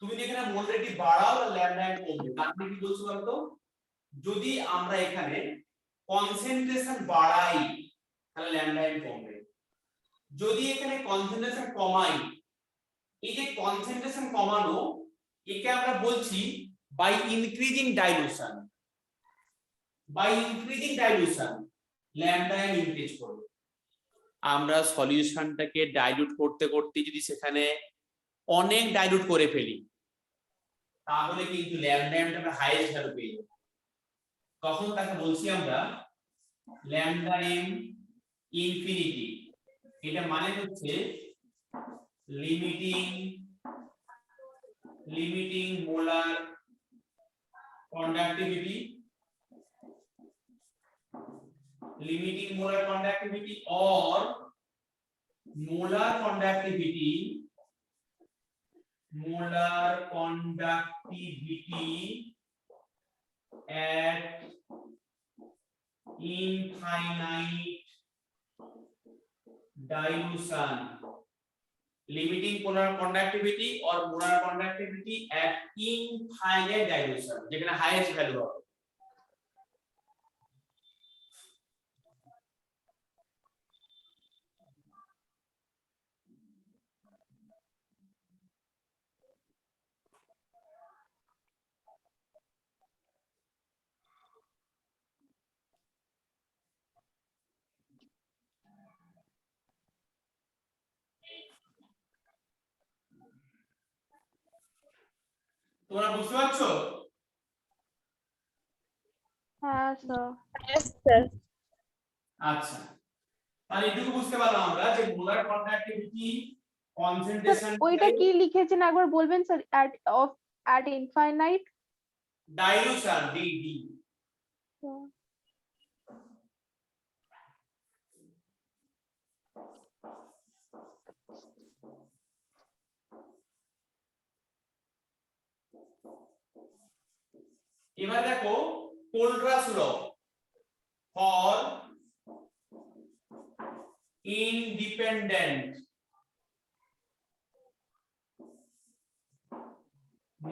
তুমি যদি এখানে মোলারিটি বাড়াও তাহলে ল্যামডা n কমবে। তার মানে কি বলছো বলতো, যদি আমরা এখানে কনসেন্ট্রেশন বাড়াই তাহলে ল্যামডা n কমবে, যদি এখানে কনসেন্ট্রেশন কমাই, এই যে কনসেন্ট্রেশন কমানো একে আমরা বলছি by increasing dilution. By increasing dilution lambda n increase করবে। আমরা সলিউশনটাকে ডাইলুট করতে করতে যদি সেখানে অনেক ডাইলুট করে ফেলি তাহলে কিন্তু ল্যামডা n টা হাইয়েস্ট ভ্যালু পেয়ে যাবে, তখন তাকে বলছি আমরা ল্যামডা m ইনফিনিটি। এটা মানে হচ্ছে limiting molar conductivity, or molar conductivity molar conductivity at infinite dilution, limiting polar conductivity or molar conductivity at infinite dilution, যেখানে highest value হবে। তোমরা বুঝতে পারছো? হ্যাঁ স্যার। Yes, sir. আচ্ছা, তাহলে এটুকু বুঝতে পারলাম আমরা যে মোলার কন্ডাক্টিভিটি কনসেন্ট্রেশন ওইটা কি লিখেছেন একবার বলবেন sir? at infinite dilution D. এবার দেখো Kohlrausch law for independent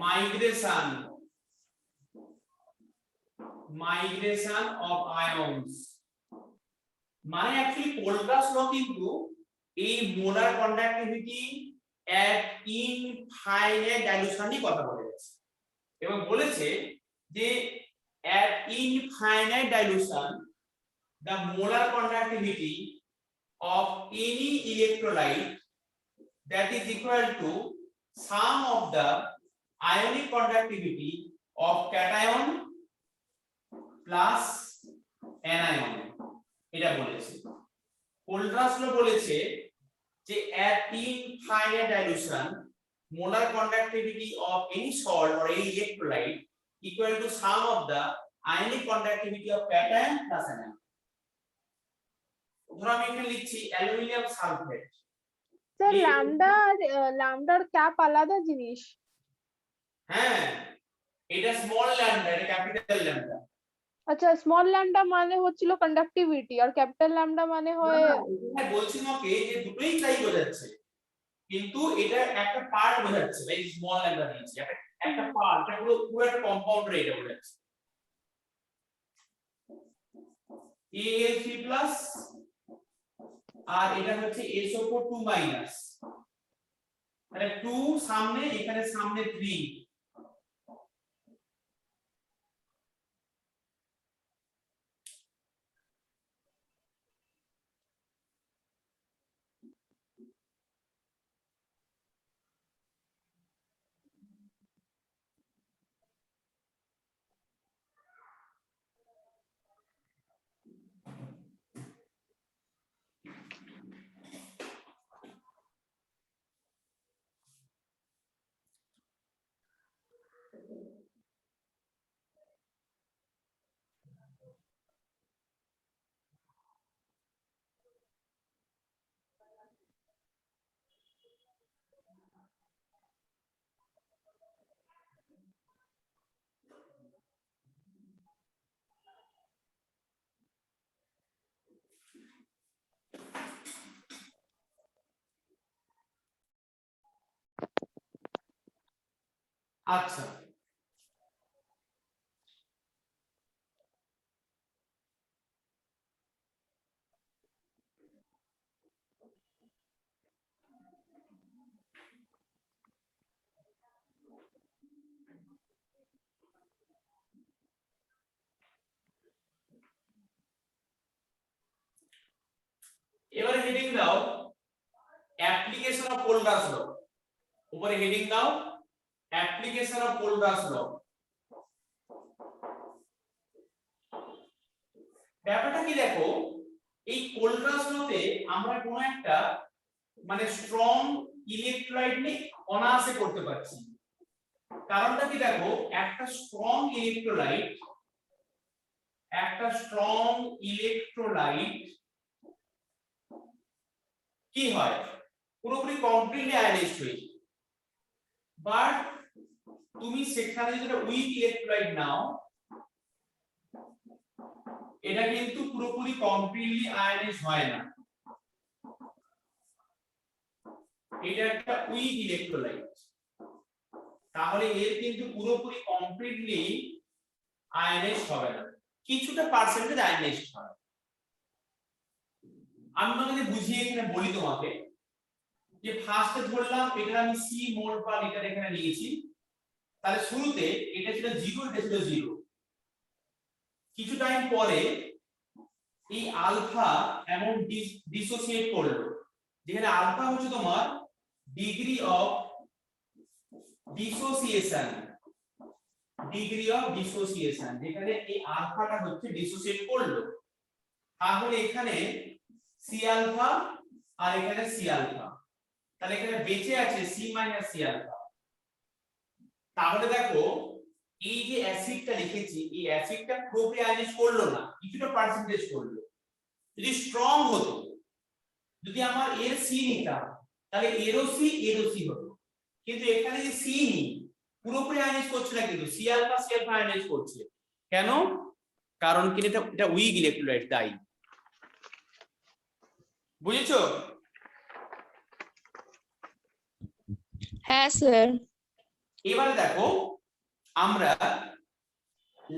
migration of ions, মানে অ্যাকচুয়ালি কোলরাস ল কিন্তু এই মোলার কন্ডাক্টিভিটি এট ইনফাইনাইট ডাইলুশনই কথা বলেছে এবং বলেছে যে at infinite dilution the molar conductivity of any electrolyte that is equal to sum of the ionic conductivity of cation plus anion, এটা বলেছে। কোলরাস ল বলেছে যে at infinite dilution molar conductivity of any salt or any electrolyte equal to sum of the ionic conductivity of cation plus anion। ধরো আমি এখানে লিখছি aluminium sulphate. Sir ল্যামডার cap আলাদা জিনিস। হ্যাঁ, এটা স্মল ল্যামডা, এটা ক্যাপিটাল ল্যামডা। আচ্ছা, স্মল ল্যামডা মানে হচ্ছিল কন্ডাক্টিভিটি আর ক্যাপিটাল ল্যামডা মানে হয়। হ্যাঁ, বলছি তোমাকে যে দুটোই তাই বোঝাচ্ছে, কিন্তু এটা একটা পার্ট বোঝাচ্ছে। এই স্মল ল্যামডা দিয়েছি একটা পার্ট, এটা পুরো একটা কম্পাউন্ড রে এটা বোঝাচ্ছে। Al3+ আর এটা হচ্ছে SO4 2-, মানে 2 সামনে, এখানে সামনে 3। আচ্ছা, এবারে হেডিং দাও অ্যাপ্লিকেশন অফ কোলরাস ল। উপরে হেডিং দাও অ্যাপ্লিকেশন অফ কোলরাস ল। ব্যাপারটা কি দেখো, এই কোলরাস লতে আমরা কোন একটা মানে স্ট্রং ইলেকট্রোলাইট নিয়ে অনায়াসে করতে পারছি। কারণটা কি দেখো, একটা স্ট্রং ইলেকট্রোলাইট কি হয়, পুরোপুরি কমপ্লিটলি আয়োনাইজড হয়ে যায়। বাট তুমি সেখানে যেটা উইক ইলেক্ট্রোলাইট নাও, এটা কিন্তু পুরোপুরি কমপ্লিটলি আয়নাইজ হয় না, এটা একটা উইক ইলেক্ট্রোলাইট, তাহলে এর কিন্তু পুরোপুরি কমপ্লিটলি আয়নাইজ হবে না, কিছুটা পার্সেন্টেজ আয়নাইজ হয়। আমি তোমাকে বুঝিয়ে এখানে বলি তোমাকে যে ফার্স্টে ধরলাম এটা আমি সি মোল পার লিটার এখানে নিয়েছি, তাহলে শুরুতে এটা ছিল 0, এটা ছিল 0, কিছু টাইম পরে এই আলফা অ্যামাউন্ট ডিসোসিয়েট করলো, যেখানে আলফা হচ্ছে তোমার ডিগ্রি অফ ডিসোসিয়েশন, যেখানে এই আলফাটা হচ্ছে ডিসোসিয়েট করলো, তাহলে এখানে সি আলফা আর এখানে সি আলফা, তাহলে এখানে বেঁচে আছে সি মাইনাস সি আলফা। তাহলে দেখো এই যে অ্যাসিডটা লিখেছি, এই অ্যাসিডটা পুরোপুরি আয়নাইজ করলো না, কিছুটা পার্সেন্টেজ করলো। যদি স্ট্রং হতো, যদি আমার এর সি নিতাম, তাহলে এরও সি হতো, কিন্তু এখানে যে সি নি, পুরোপুরি আয়নাইজ করছে না, কিন্তু সি আলফা আয়নাইজ করছে। কেন? কারণ কি এটা উইক ইলেক্ট্রোলাইট, তাই। বুঝেছো? হ্যাঁ স্যার। এবারে দেখো আমরা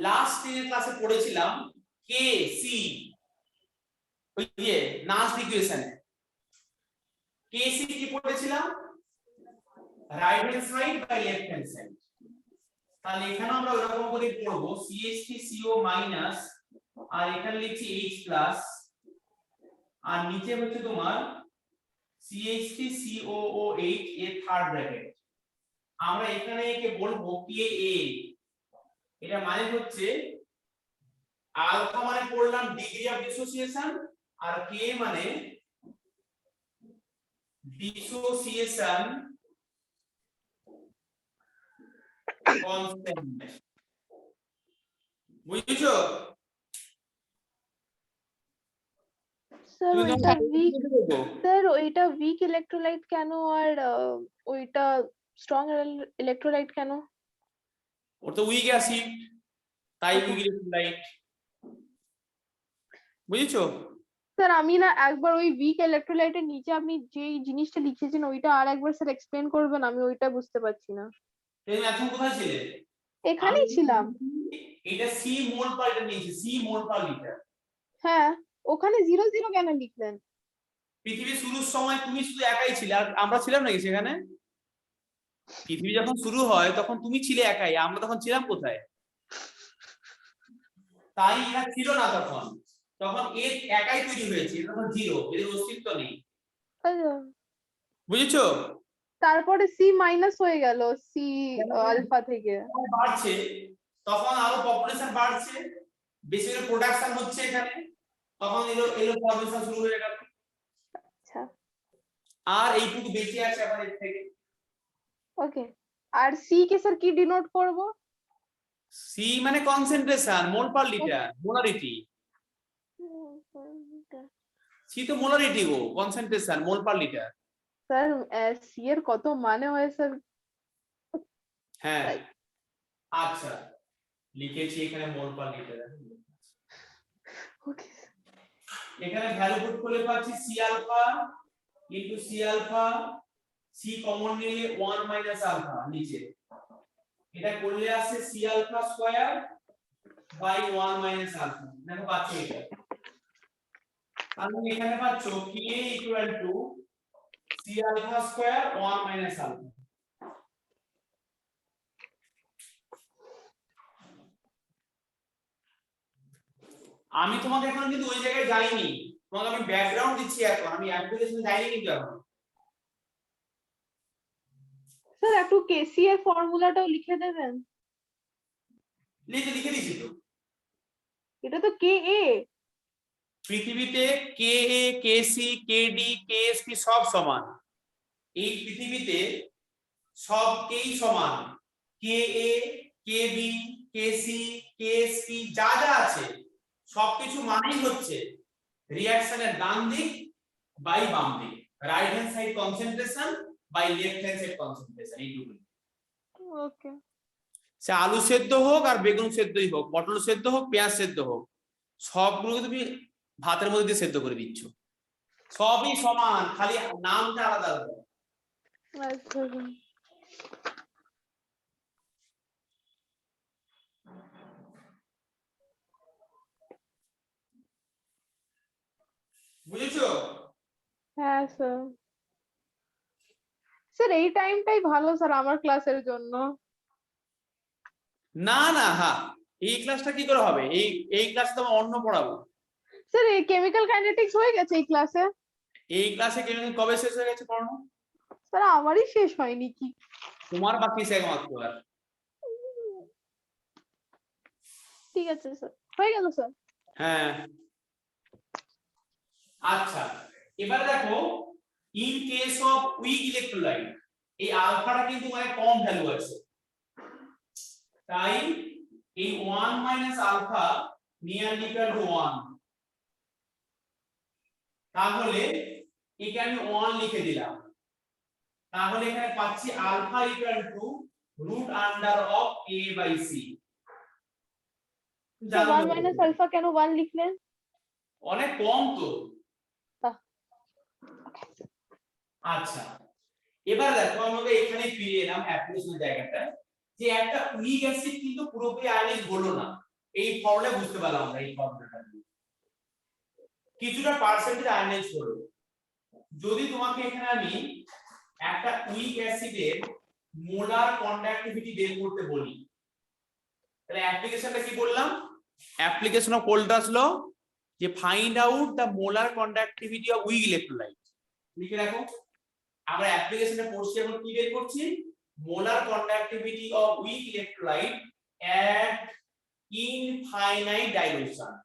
লাস্ট ক্লাসে পড়েছিলাম কে সি, ওই যে নাস্ট ইকুয়েশনে কে সি কি পড়েছিলাম, right hand side by left hand side. তাহলে এখানে আমরা ওরকম করে পড়ব CH3CO মাইনাস, আর এখানে লিখছি H প্লাস, আর নিচে হচ্ছে তোমার CH3COOH এর থার্ড ব্র্যাকেট। আমরা এখানে একে বলবো KA, এটা মানে হচ্ছে আলফা মানে পড়লাম ডিগ্রি অফ ডিসোসিয়েশন, আর K মানে ডিসোসিয়েশন কনস্ট্যান্ট। বুঝছো? স্যার ওইটা উইক ইলেকট্রোলাইট কেন, আর ওইটা স্ট্রং ইলেকট্রোলাইট কেন? ওটা উইক অ্যাসিড, তাই উইক ইলেকট্রোলাইট। বুঝছো? স্যার আমি না একবার ওই উইক ইলেকট্রোলাইটের নিচে আপনি যে জিনিসটা লিখেছেন ওইটা আর একবার স্যার এক্সপ্লেন করবেন, আমি ওইটা বুঝতে পারছি না। তুমি এখন কোথায় ছিলে? এখানেই ছিলাম। এটা সি মোল পার লিটার নিয়েছি, সি মোল পার লিটার। হ্যাঁ, ওখানে 0 কেন লিখলেন? পৃথিবীর শুরুর সময় তুমি শুধু একাই ছিলে, আর আমরা ছিলাম নাকি সেখানে? পৃথিবী যখন শুরু হয় তখন তুমি ছিলে একাই, আমরা তখন ছিলাম কোথায়? তাই এরা ছিল না তখন, তখন এর একাই তৈরি হয়েছে, তখন 0, এর অস্তিত্ব নেই। বুঝেছো? তারপরে সি মাইনাস হয়ে গেল সি আলফা থেকে। বাড়ছে, তখন আরো পপুলেশন বাড়ছে, বেশি করে প্রোডাকশন হচ্ছে এখানে, তখন এলো ফর্মেশন শুরু হয়ে গেল। আচ্ছা, আর এইটুকু বেঁচে আছে আবার এর থেকে। ওকে, আর সি কে স্যার কি ডিনোট করব? সি মানে কনসেন্ট্রেশন, মোল পার লিটার, মোলারিটি। সি তো মোলারিটি গো, কনসেন্ট্রেশন মোল পার লিটার। স্যার সি এর কত মানে হয় স্যার? হ্যাঁ, আচ্ছা লিখেছি এখানে মোল পার লিটার। ওকে, এখানে ভ্যালু পুট করলে পাচ্ছি C alpha into C alpha, C common নিলে 1 মাইনাস আলফা নিচে, এটা করলে আসে C alpha square by 1 minus alpha. দেখো পাচ্ছ এটা, তাহলে এখানে পাচ্ছ Ka equal to C alpha square 1 minus alpha. আমি তোমাকে এখন কিন্তু ওই জায়গায় যাইনি, তোমাকে আমি ব্যাকগ্রাউন্ড দিচ্ছি এখন, আমি অ্যাপ্লিকেশন যাইনি কিন্তু এখন। স্যার একটু কেসি এর ফর্মুলাটাও লিখে দেবেন। লিখে দিয়েছি তো। এটা তো কে এ। পৃথিবীতে K A, K C, K D, K S P সব সমান। এই পৃথিবীতে সবকেই সমান, K A, K B, K C, K S P যা যা আছে সবকিছু মানেই হচ্ছে রিঅ্যাকশনের ডান দিক বাই বাম দিক, right hand side concentration by left hand side concentration, এইটুকুই। ওকে সে আলু সেদ্ধ হোক আর বেগুন সেদ্ধই হোক, পটল সেদ্ধ হোক, পেঁয়াজ সেদ্ধ হোক, সবগুলো তুমি ভাতের মধ্যে দিয়ে সেদ্ধ করে দিচ্ছ, সবই সমান, খালি নামটা আলাদা আলাদা। আচ্ছা বুঝেছো? হ্যাঁ স্যার। স্যার এই টাইমটাই ভালো স্যার আমার ক্লাসের জন্য। না না, হ্যাঁ, এই ক্লাসটা কি করে হবে? এই ক্লাস তো আমি অন্য পড়াবো। স্যার এই কেমিক্যাল কাইনেটিক্স হয়ে গেছে এই ক্লাসে? এই ক্লাসে কবে শেষ হয়ে গেছে পড়ানো? স্যার আমারই শেষ হয়নি কি? তোমার বাকি আছে একমাত্র আর। ঠিক আছে স্যার, হয়ে গেল স্যার। হ্যাঁ আচ্ছা, এবার দেখো, in case of weak electrolyte, এই আলফাটা কিন্তু মানে কম ভ্যালু আছে, তাই এই 1 minus alpha near equal to 1, তাহলে একে আমি 1 লিখে দিলাম, তাহলে এখানে পাচ্ছি alpha equal to root under of a by c। Sir 1 minus alpha কেন 1 লিখলেন? অনেক কম তো। বাহ। আচ্ছা, এবার দেখো আমাদের এখানে ফিরে এলাম অ্যাপ্লিকেশনের জায়গাটায়, যে একটা উইক অ্যাসিড কিন্তু পুরোপুরি আয়নাইজ হলো না, এই ফর্মুলা বুঝতে পারলাম আমরা, এই ফর্মুলাটা কিছুটা পার্সেন্টেজ আয়নাইজ হলো। যদি তোমাকে এখানে আমি একটা উইক অ্যাসিডের মোলার কন্ডাক্টিভিটি বের করতে বলি, তাহলে অ্যাপ্লিকেশনটা কি বললাম? অ্যাপ্লিকেশন অফ কোল্ডাস ল, যে find out the molar conductivity of weak electrolyte. লিখে রাখো, আমরা অ্যাপ্লিকেশনে পড়ছি, এখন কি বের করছি? Molar conductivity of weak electrolyte at infinite dilution।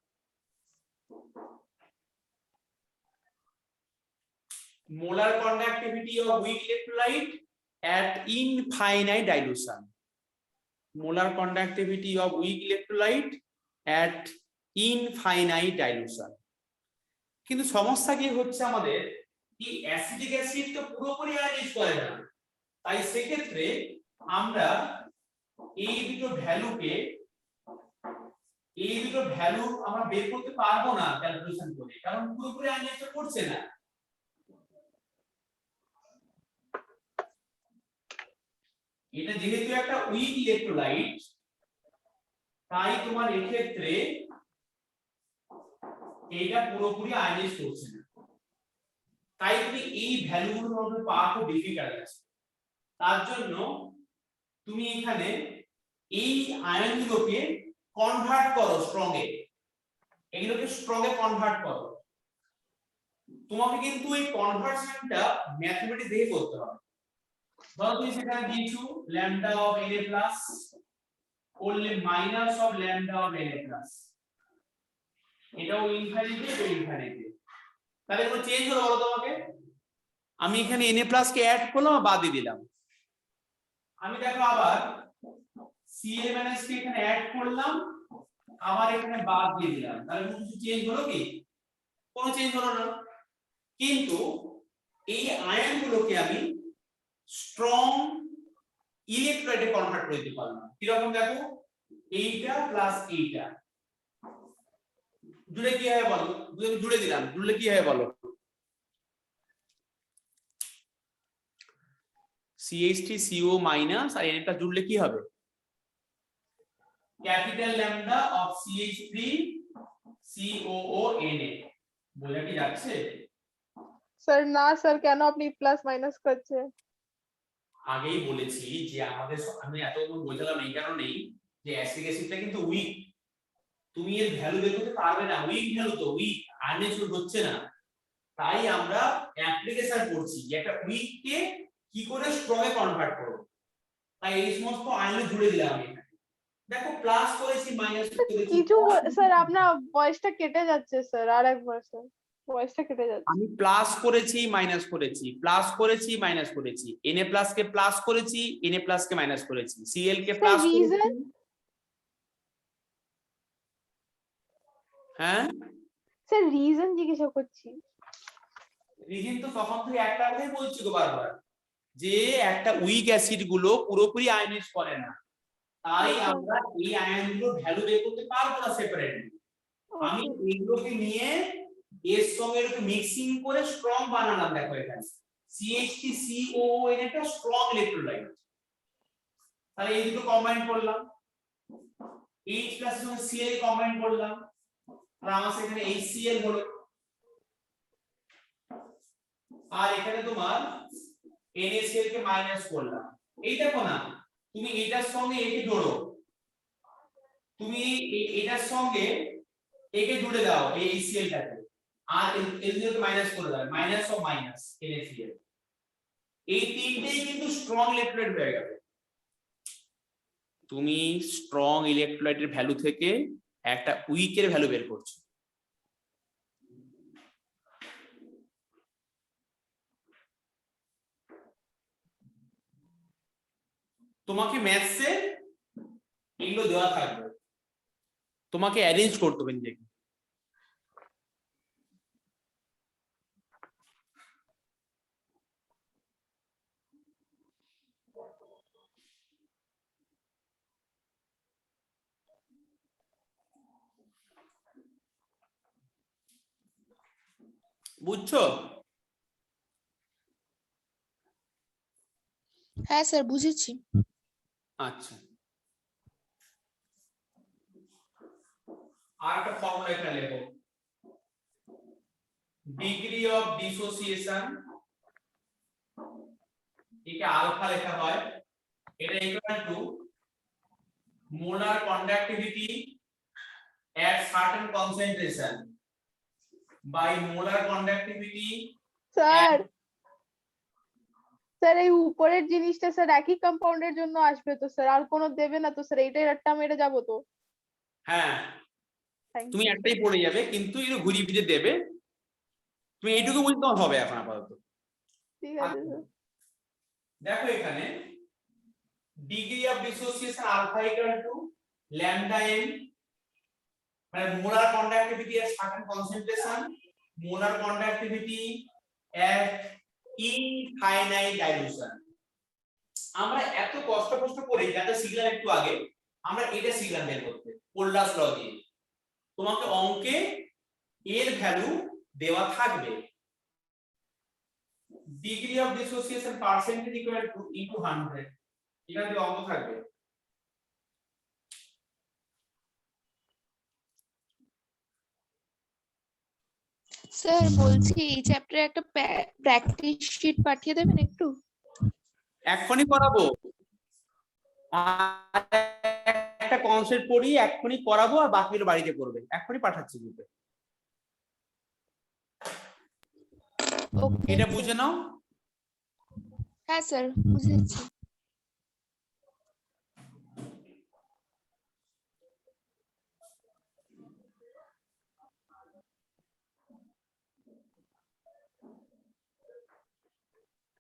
molar conductivity of weak electrolyte at infinite dilution। molar conductivity of weak electrolyte at infinite dilution। কিন্তু সমস্যা কি হচ্ছে আমাদের, এই অ্যাসিডিক অ্যাসিড তো পুরোপুরি আয়নাইজ করে না, তাই সেক্ষেত্রে আমরা এই দুটো ভ্যালু আমরা বের করতে পারবো না ক্যালকুলেশন করে, কারণ পুরোপুরি আয়নাইজ করছে না। এটা যেহেতু একটা উইক ইলেকট্রোলাইট, তাই তোমার এক্ষেত্রে এটা পুরোপুরি আয়নাইজ করছে না, তাই তুমি এই ভ্যালুগুলোর মধ্যে পাওয়া খুব ডিফিকাল্ট আছে। তার জন্য তুমি এখানে এই আয়নগুলোকে কনভার্ট করো স্ট্রং এ, এগুলোকে স্ট্রং এ কনভার্ট করো। তোমাকে কিন্তু এই কনভার্সনটা ম্যাথমেটিক্স দিয়ে করতে হবে। ধরো তুমি সেখানে দিয়েছো ল্যামডা অফ Na প্লাস করলে minus of lambda of Na plus, এটাও ইনফাইনাইট, এটাও ইনফাইনাইট, তাহলে কোনো চেঞ্জ হলো বলো তোমাকে? আমি এখানে Na প্লাস কে অ্যাড করলাম আর বাদ দিয়ে দিলাম, আমি দেখো আবার Ca মাইনাস কে এখানে অ্যাড করলাম, আবার এখানে বাদ দিয়ে দিলাম, তাহলে কোনো কিছু চেঞ্জ হলো কি? কোনো চেঞ্জ হলো না। কিন্তু এই আয়নগুলোকে আমি স্ট্রং ইলেকট্রোলাইটে কনভার্ট করে দিতে পারলাম। কিরকম দেখো, এইটা প্লাস এইটা জুড়ে কি হয় বলো? জুড়ে দিলাম, জুড়লে কি হয় বলো? CH3CO মাইনাস আর এটা জুড়লে কি হবে? Capital lambda of CH3COONA। বোঝা কি যাচ্ছে? স্যার না স্যার, কেন আপনি প্লাস মাইনাস করছেন? আগেই বলেছি যে আমাদের, আমি এতক্ষণ বোঝালাম এই কারণেই যে অ্যাসিড অ্যাসিডটা কিন্তু উইক, তুমি এর ভ্যালু বের করতে পারবে না, উইক ভ্যালু তো, উইক আয়নাইজ হচ্ছে না, তাই আমরা অ্যাপ্লিকেশন করছি যে একটা উইক কে কি করে স্ট্রং এ কনভার্ট করব। তাই এই সমস্ত আয়নে জুড়ে দিলাম আমি এখানে। দেখো প্লাস করেছি, মাইনাস করেছি, কিছু স্যার আপনার ভয়েসটা কেটে যাচ্ছে স্যার, আরেকবার স্যার ভয়েসটা কেটে যাচ্ছে। আমি প্লাস করেছি, মাইনাস করেছি, প্লাস করেছি, মাইনাস করেছি, Na প্লাস কে প্লাস করেছি, Na প্লাস কে মাইনাস করেছি, Cl কে প্লাস করেছি। হ্যাঁ স্যার রিজন জিজ্ঞাসা করছি। রিজন তো তখন থেকে একটা কথাই বলছি গো বারবার, যে একটা উইক অ্যাসিড গুলো পুরোপুরি আয়নাইজ করে না, তাই আচ্ছা। আমরা এই আয়নগুলোর ভ্যালু বের করতে পারবো না সেপারেটলি। আমি Okay. এইগুলোকে নিয়ে এর সঙ্গে একটু মিক্সিং করে স্ট্রং বানালাম। দেখো এখানে CH3COO এর একটা স্ট্রং ইলেকট্রোলাইট, তাহলে এই দুটো কম্বাইন করলাম, H প্লাস এর সঙ্গে Cl কম্বাইন করলাম, আর আমার এখানে HCl হলো। আর এখানে তোমার NaCl কে মাইনাস করলাম। এই দেখো না, তুমি এটার সঙ্গে একে জোড়ো, তুমি এটার সঙ্গে একে জুড়ে দাও এই HCl টাকে, আর L0 কে মাইনাস করে দাও, মাইনাস ও মাইনাস NaCl, এই তিনটেই কিন্তু স্ট্রং ইলেকট্রোলাইট হয়ে গেল। তুমি স্ট্রং ইলেকট্রোলাইটের ভ্যালু থেকে একটা উইকের ভ্যালু বের করছো। তোমাকে ম্যাথসে এগুলো দেওয়া থাকবে, তোমাকে অ্যারেঞ্জ করতে হবে নিজেকে। বুঝছো? হ্যাঁ স্যার বুঝেছি। আচ্ছা, আর একটা ফর্মুলা এখানে লেখো, ডিগ্রি অফ ডিসোসিয়েশন, একে আলফা লেখা হয়, এটা equal two molar conductivity at certain concentration by molar conductivity sir, sir এই উপরের জিনিসটা স্যার একই কম্পাউন্ডের জন্য আসবে তো স্যার, আর কোনো দেবে না তো স্যার? এইটাই একটা মেরে যাবো তো? হ্যাঁ, Thank তুমি you. একটাই পড়ে যাবে, কিন্তু একটু ঘুরিয়ে ফিরিয়ে দেবে। তুমি এইটুকু বুঝতে হবে এখন আপাতত। ঠিক আছে স্যার। দেখো এখানে degree of dissociation alpha equal to lambda M, মানে molar conductivity at certain concentration, molar conductivity at infinite dilution. আমরা এত কষ্ট করে যাতে শিখলাম একটু আগে, আমরা এটা শিখলাম বের করতে পোল্ডাস ল দিয়ে। তোমাকে অঙ্কে এর ভ্যালু দেওয়া থাকবে, degree of dissociation percentage equal to into 100, এখানে অঙ্ক থাকবে। স্যার বলছি এই চ্যাপ্টারে একটা প্র্যাকটিস শিট পাঠিয়ে দেবেন একটু? এখনই করাবো, আর একটা কনসেপ্ট পড়ি এখনই করাবো, আর বাকিগুলো বাড়িতে করবে। এখনই পাঠাচ্ছি গ্রুপে, ওকে এটা বুঝে নাও। হ্যাঁ স্যার বুঝেছি।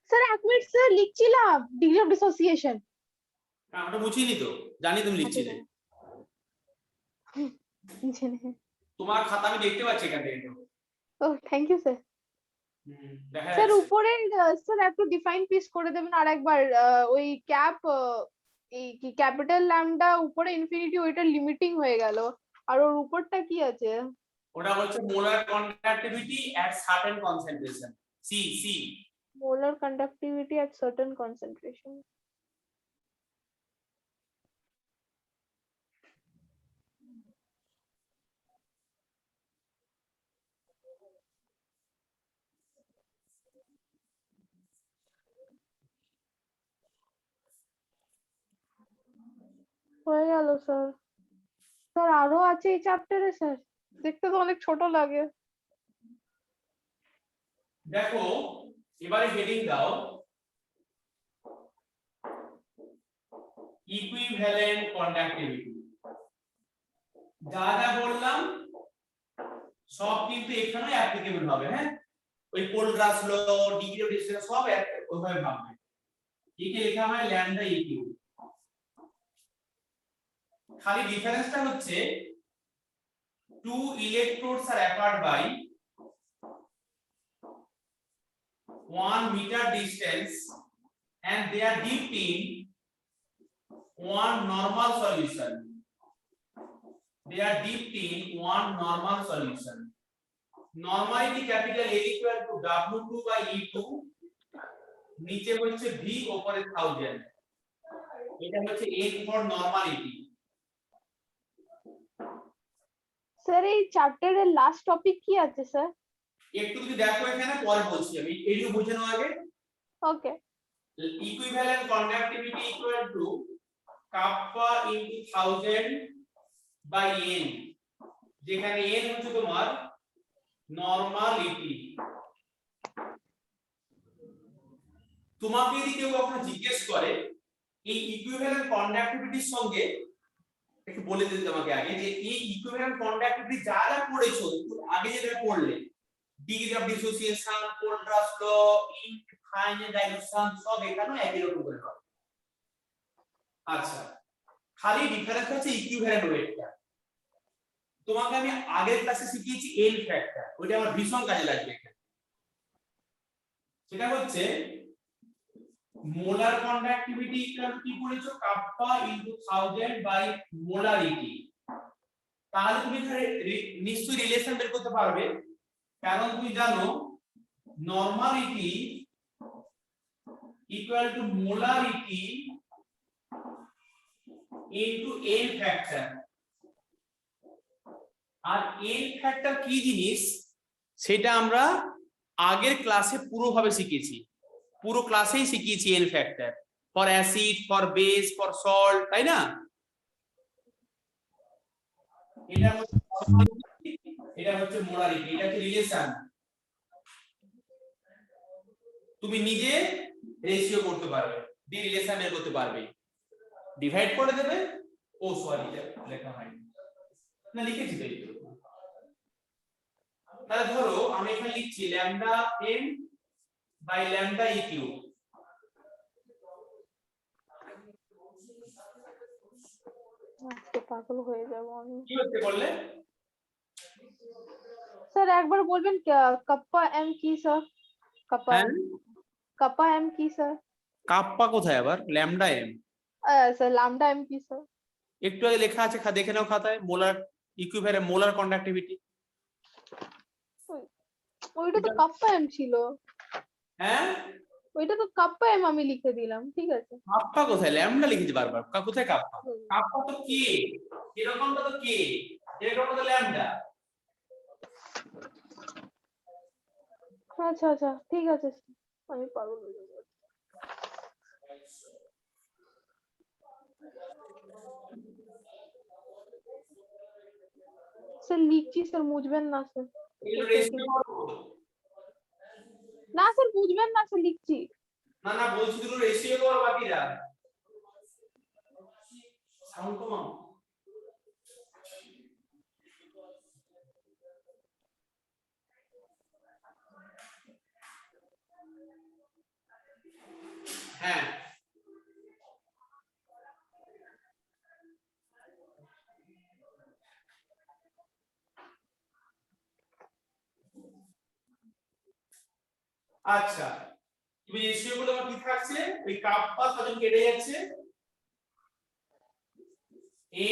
স্যার 1 মিনিট স্যার, লিখছিলাম ডিগ্রি অফ ডিসোসিয়েশন। আমরা বুঝিনি তো, জানি তুমি লিখছিলে। তোমার খাতা আমি দেখতে পাচ্ছি এখান থেকে। ও থ্যাংক ইউ স্যার। দেখা স্যার যাচ্ছে। উপরে স্যার একটু ডিফাইন পিস করে দেবেন আরেকবার, ওই ক্যাপ, এই কি ক্যাপিটাল ল্যামডা উপরে ইনফিনিটি, ওইটা লিমিটিং হয়ে গেল, আর ওর উপরটা কি আছে? ওটা হচ্ছে molar conductivity at certain concentration, C. Molar conductivity at certain concentration. হয়ে গেল স্যার। স্যার আরো আছে এই চ্যাপ্টারে স্যার? দেখতে তো অনেক ছোট লাগে। দেখো এবারে হেডিং দাও ইকুইভ্যালেন্ট কন্ডাক্টিভিটি। যা যা বললাম সব কিন্তু এখানে অ্যাপ্লিকেবল হবে। হ্যাঁ, ওই পোলরাস ল, ডিগ্রি অফ ডিসোসিয়েশন সব ওইভাবে ভাববে। একে লেখা হয় ল্যামডা ইকিউ। খালি ডিফারেন্সটা হচ্ছে two electrodes are apart by 1 meter distance and they are dipped in one normal solution. They are dipped in one normal solution. Normality capital A equal to W2 by E2, নিচে হচ্ছে V উপরে 1000, এটা হচ্ছে N for normality. Sir এই চ্যাপ্টারের last topic কি আছে sir? একটু যদি দেখো এখানে পরে বলছি আমি, এইটুকু বুঝে নাও আগে। ওকে। Equivalent conductivity equal to kappa into 1000 by N, যেখানে N হচ্ছে তোমার নরমালিটি। তোমাকে যদি কেউ কখনো জিজ্ঞেস করে এই ইকুইভ্যালেন্ট কন্ডাক্টিভিটির সঙ্গে, একটু বলে দিতে তোমাকে আগে যে এই ইকুইভ্যালেন্ট কন্ডাক্টিভিটি যা যা পড়েছো আগে যেটা পড়লে, ডিগ্রি অফ ডিসোসিয়েশন, কোলট্রাস ল, ইনফাইনাইট ডাইলুশন, সব এখানে একই রকম করে হবে। আচ্ছা, খালি ডিফারেন্স হচ্ছে ইকুইভ্যালেন্ট ওয়েটটা। তোমাকে আমি আগের ক্লাসে শিখিয়েছি এন ফ্যাক্টর, ওইটা আমার ভীষণ কাজে লাগবে এখানে। সেটা হচ্ছে মোলার কন্ডাক্টিভিটি ইকুয়াল কি পড়েছো, কাপ্পা ইনটু 1000 বাই মোলারিটি। তাহলে তুমি নিশ্চয়ই রিলেশন বের করতে পারবে, কারণ তুমি জানো normality equal to molarity into N factor. আর এন ফ্যাক্টর কি জিনিস সেটা আমরা আগের ক্লাসে পুরোভাবে শিখেছি, পুরো ক্লাসেই শিখিয়েছি N factor for acid, for base, for salt, তাই না? এটা হচ্ছে মোলারিটি, এটা হচ্ছে রিলেশন। তুমি নিজে রেশিও করতে পারবে, দি রিলেশন বের করতে পারবে, ডিভাইড করে দেবে। ও সরি, লেখা হয়নি না, লিখেছি তো। তাহলে ধরো আমি এখানে লিখছি lambda M by lambda E Q. আজকে পাগল হয়ে যাব আমি। কি হচ্ছে বললে? স্যার একবার বলবেন কাপ্পা এম কি স্যার? কাপ্পা হ্যাঁ, কাপ্পা এম কি স্যার? কাপ্পা কোথায় আবার? Lambda M. Sir lambda M কি স্যার? একটু আগে লেখা আছে, দেখে নাও খাতায়, মোলার ইকুইভ্যালেন্ট মোলার কন্ডাক্টিভিটি। ওইটা তো কাপ্পা এম ছিল। হ্যাঁ, ওইটা তো কাপ্পা এম আমি লিখে দিলাম, ঠিক আছে। কাপ্পা কোথায়? ল্যামডা লিখেছি বারবার, কোথায় কাপ্পা? কাপ্পা তো কে, এরকমটা তো কে, এরকমটা তো ল্যামডা। আচ্ছা আচ্ছা ঠিক আছে, আমি পাগল হয়ে যাব। স্যার লিখছি স্যার, বুঝবেন না স্যার। এগুলো রেশিও করো। না স্যার বুঝবেন না স্যার, লিখছি। না না, বলছি দুটো রেশিও করো বাকিরা। সাউন্ড কমাও। হ্যাঁ, আচ্ছা, তুমি রেশিও গুলো আমার কি থাকছে, ওই কাপ্পা সাথে কেটে যাচ্ছে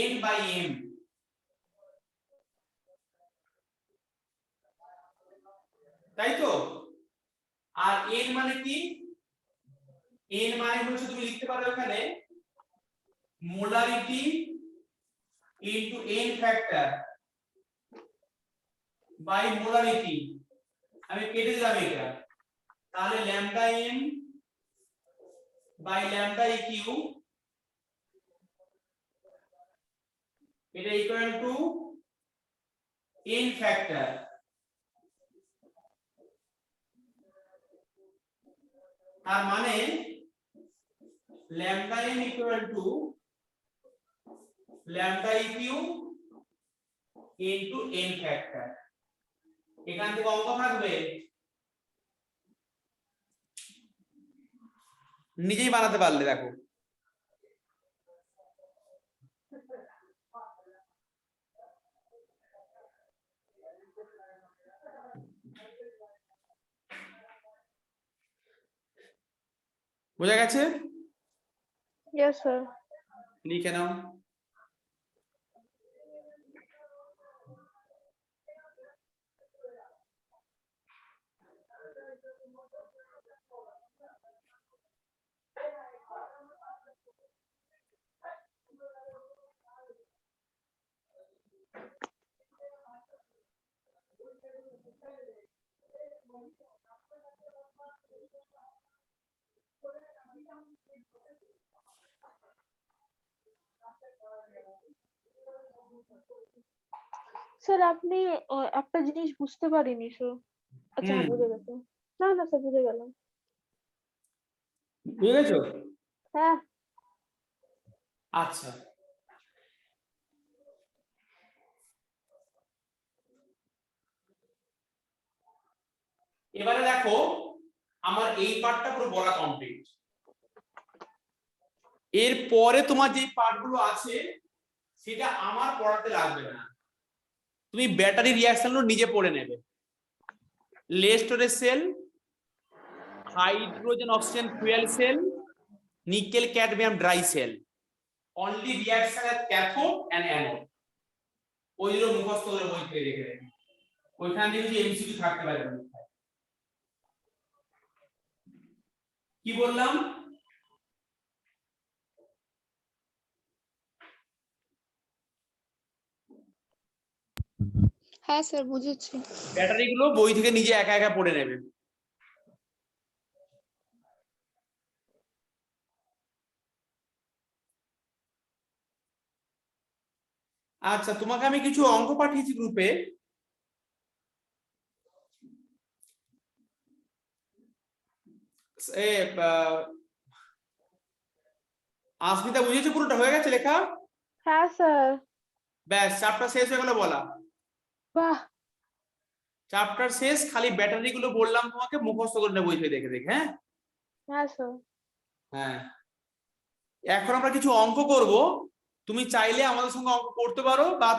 n বাই m, তাই তো? আর n মানে কি? n মানে হচ্ছে তুমি লিখতে পারো এখানে molarity into n factor by molarity. আমি কেটে দিলাম এটা, তাহলে lambda m by lambda e Q, এটা ইকুয়াল টু n ফ্যাক্টর। তার মানে lambda m equal to lambda e Q into n factor. এখান থেকে অঙ্ক থাকবে, নিজেই বানাতে পারলে দেখো। বোঝা গেছে? Yes, sir. লিখে নাও। স্যার আপনি একটা জিনিস বুঝতে পারিনি স্যার। আচ্ছা হ্যাঁ, বুঝে গেছি। না না স্যার, বুঝে গেলাম। বুঝে গেছো? হ্যাঁ। আচ্ছা, এবারে দেখো আমার এই পার্টটা পুরো বলা কমপ্লিট। এর পরে তোমার যে পার্টগুলো আছে সেটা আমার পড়াতে লাগবে না, তুমি ব্যাটারি রিঅ্যাকশনগুলো নিজে পড়ে নেবে। Lead storage cell, hydrogen oxygen fuel cell, nickel cadmium dry cell, only reaction at cathode and anode. ওইগুলো মুখস্থ করে বই থেকে রেখে দেবে, ওইখান থেকে যদি এমসিকিউ থাকতে পারে। কি বললাম? হ্যাঁ স্যার বুঝেছি। ব্যাটারিগুলো বই থেকে নিজে একা একা পড়ে নেবে। আচ্ছা, তোমাকে আমি কিছু অঙ্ক পাঠিয়েছি গ্রুপে, আসমিতা বুঝেছো? পুরোটা হয়ে গেছে লেখা? হ্যাঁ স্যার। ব্যাস, চ্যাপ্টার শেষ হয়ে গেল বলা। বাহ। চ্যাপ্টার শেষ, খালি ব্যাটারি গুলো বললাম তোমাকে মুখস্থ করে নেবে বই থেকে দেখে দেখে। হ্যাঁ হ্যাঁ স্যার। হ্যাঁ, এখন আমরা কিছু অঙ্ক করব, তুমি চাইলে আমাদের সঙ্গে অঙ্ক করতে পারো, বা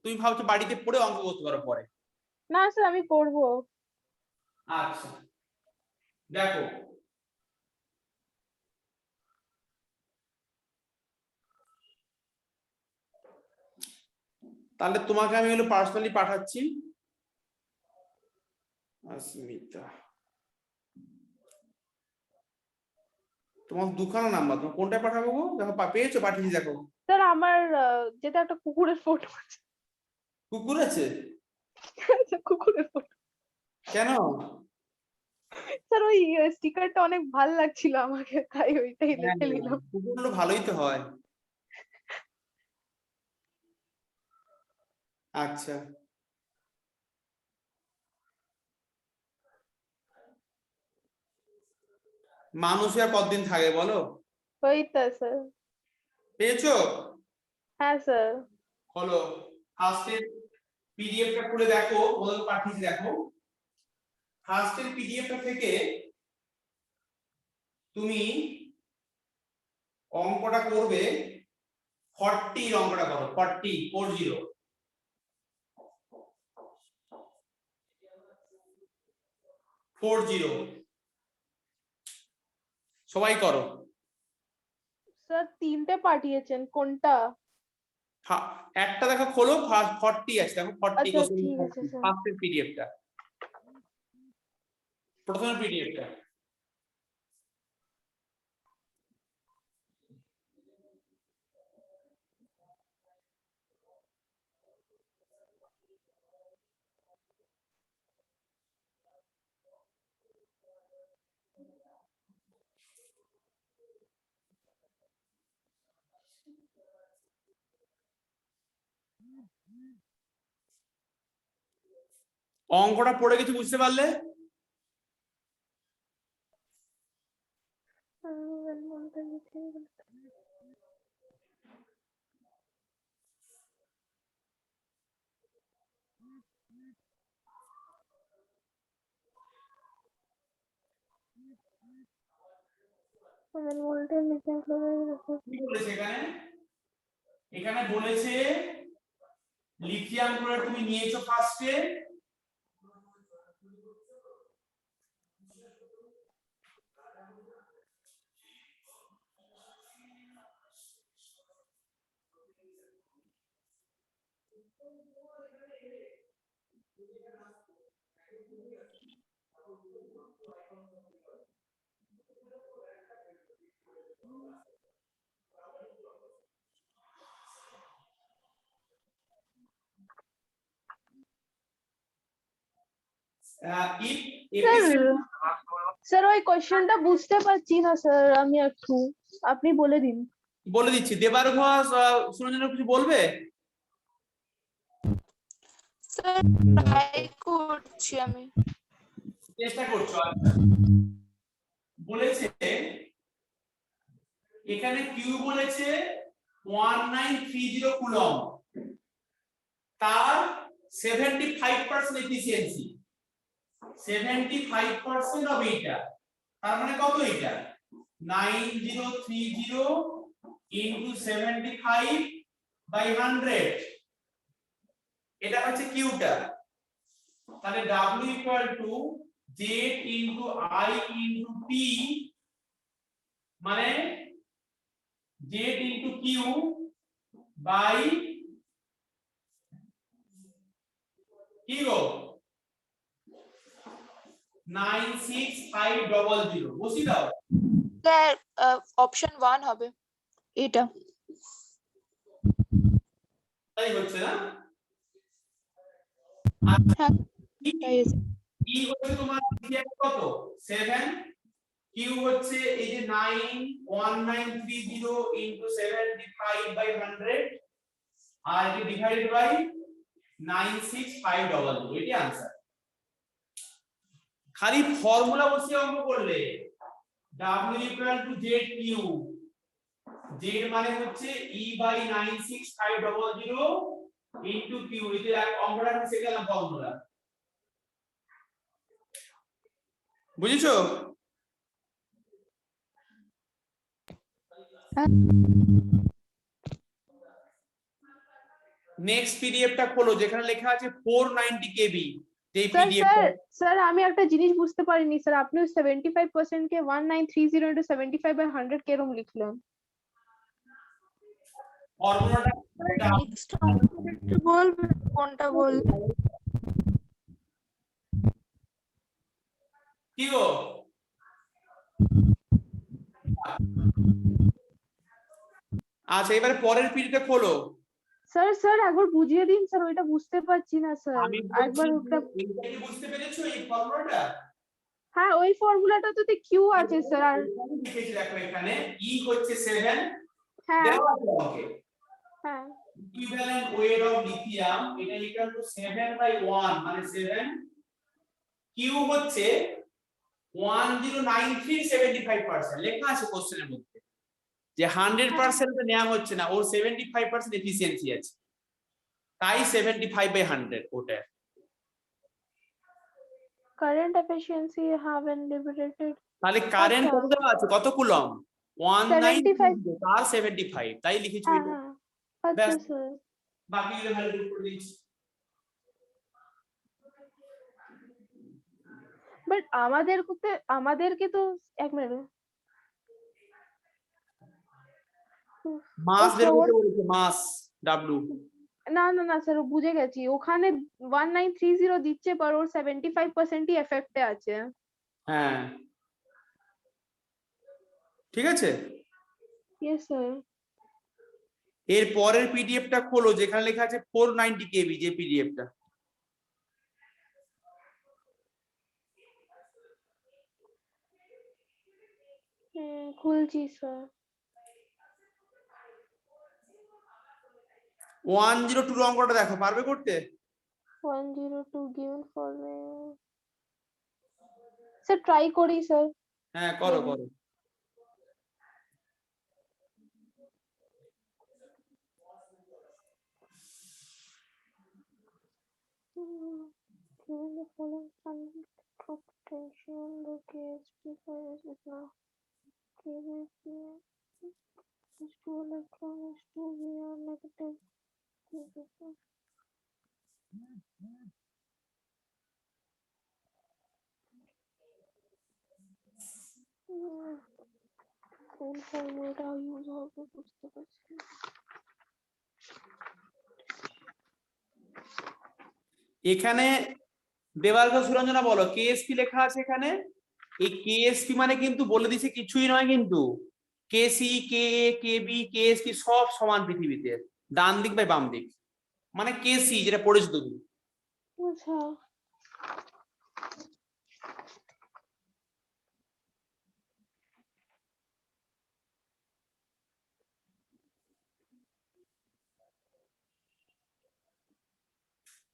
তুমি ভাবছো বাড়িতে পড়ে অঙ্ক করতে পারো পরে। না স্যার, আমি করবো। আচ্ছা দেখো, তাহলে তোমাকে আমি হলো পার্সোনালি পাঠাচ্ছি। আসমিতা, তোমার দুখানা নাম্বার, তোমার কোনটা পাঠাবো গো? দেখো পেয়েছো, পাঠিয়েছি দেখো। স্যার আমার যেটা একটা কুকুরের ফটো আছে। কুকুর আছে? কুকুরের ফটো। কেন? স্যার ওই স্টিকারটা অনেক ভাল লাগছিল আমাকে, তাই ওইটাই হ্যাঁ, লিখে নিলাম। কুকুরগুলো ভালোই তো হয়। আচ্ছা, মানুষ আর কতদিন থাকে বলো? ওই তো স্যার। পেয়েছো? হ্যাঁ স্যার। হলো, ফার্স্টের পিডিএফটা খুলে দেখো, ওদের পাঠিয়েছি দেখো। ফার্স্টের পিডিএফটা থেকে তুমি অঙ্কটা করবে, 40 অঙ্কটা করো, 40 সবাই করো। স্যার তিনটে পাঠিয়েছেন, কোনটা? একটা দেখো খোলো, 40 আছে দেখো, 40 আচ্ছা ঠিক আছে স্যার। ফার্স্টের পিডিএফটা, প্রথম পিডিএফটা। অঙ্কটা পড়ে কিছু বুঝতে পারলে? কি বলেছে এখানে? এখানে বলেছে লিথিয়াম ক্লোরাইড তুমি নিয়েছো ফার্স্টে, if স্যার efficient স্যার ওই কোশ্চেনটা বুঝতে পারছি না স্যার, আমি একটু, আপনি বলে দিন। বলে দিচ্ছি। দেবার ঘোষ সুরঞ্জন কিছু বলবে? স্যার ট্রাই করছি আমি। চেষ্টা করছো? আচ্ছা। বলেছে এখানে কিউ বলেছে 1930 কুলম, তার 75% এফিসিয়েন্সি, 75% অফ এইটা, তার মানে কত এটা? 9030 ইনটু 75 বাই 100, এটা হচ্ছে কিউটা। তাহলে W equal two Z into I into P, মানে Z ইনটু Q বাই কি গো 96500, বুঝি দাও? স্যার অপশন 1 হবে এটা। তাই হচ্ছে না? হ্যাঁ E তাই আছে। হচ্ছে তোমার কত? 7, কিউ হচ্ছে এই যে 91930 ইনটু 75 বাই 100, আর এটা ডিভাইডেড বাই 96500, এটি आंसर। খালি ফর্মুলা বসিয়ে অঙ্ক করলে W equal two ZQ, Z মানে হচ্ছে E বাই 96500 ইনটু Q, এটা এক অঙ্কটা আমি শিখলাম ফর্মুলা, বুঝেছো? নেক্সট পিডিএফটা খোলো যেখানে লেখা আছে 490 কেবি, যে স্যার পিডিএফ। স্যার স্যার আমি একটা জিনিস বুঝতে পারিনি স্যার, আপনি 75% কে 1930 ইন্টু 75 বাই 100 কেরম লিখলেন? ফর্মুলাটা নেক্সট একটু বলবেন কোনটা বললেন? কি গো? আচ্ছা এবারে পরের পিডিএফটা খোলো। স্যার স্যার একবার বুঝিয়ে দিন স্যার, ওইটা বুঝতে পারছি না স্যার, আমি একবার ওটা। এটা কি বুঝতে পেরেছো এই ফর্মুলাটা? হ্যাঁ ওই ফর্মুলাটাতে কিউ আছে স্যার, আর আমি লিখেছি দেখো এখানে E হচ্ছে 7, হ্যাঁ দেওয়া আছে আমাকে হ্যাঁ ইকুইভ্যালেন্ট ওয়েট অফ লিথিয়াম, এটা ইকুয়াল টু 7 বাই 1 মানে 7, কিউ হচ্ছে 109375%, লেখা আছে কোশ্চেনের মধ্যে যে 100% তো নেওয়া হচ্ছে না, ওর 75% এফিসিয়েন্সি আছে, তাই 75 বাই 100 ওটা। Current efficiency have been limited. তাহলে কারেন্ট আচ্ছা কত দেওয়া আছে, কত কুলম? 75, 19 তার 75, তাই লিখেছি হ্যাঁ এটা। হ্যাঁ আচ্ছা ব্যাস, স্যার। বাকিগুলো ভ্যালিড করে দিয়েছি। বাট আমাদেরকে তো এক মিনিট, মাস বের ওর করতে বলেছে, মাস W। না না না স্যার বুঝে গেছি, ওখানে 1930 দিচ্ছে পর ওর 75%ই এফেক্টে আছে। হ্যাঁ ঠিক আছে। Yes sir. এর পরের পিডিএফটা খোলো যেখানে লেখা আছে 490 কেবি, যে পিডিএফটা। খুলছি স্যার। 102 অঙ্কটা দেখো, পারবে করতে? 102 given for স্যার ট্রাই করি স্যার। হ্যাঁ করো করো। Given the following control potential, the KSP is now KBP is 2 electron is 2 VR negative. কোন ফর্মুলাটা ইউজ হবে বুঝতে পারছি না। এখানে দেবার্ঘ সুরঞ্জনা বলো কেএসপি লেখা আছে এখানে, এই কেএসপি মানে কিন্তু বলে দিছে কিছুই নয় কিন্তু, কেসি কে এ কে বি কেএসপি সব সমান পৃথিবীতে, ডান দিক বাই বাম দিক, মানে কেসি যেটা পড়েছো তুমি। আচ্ছা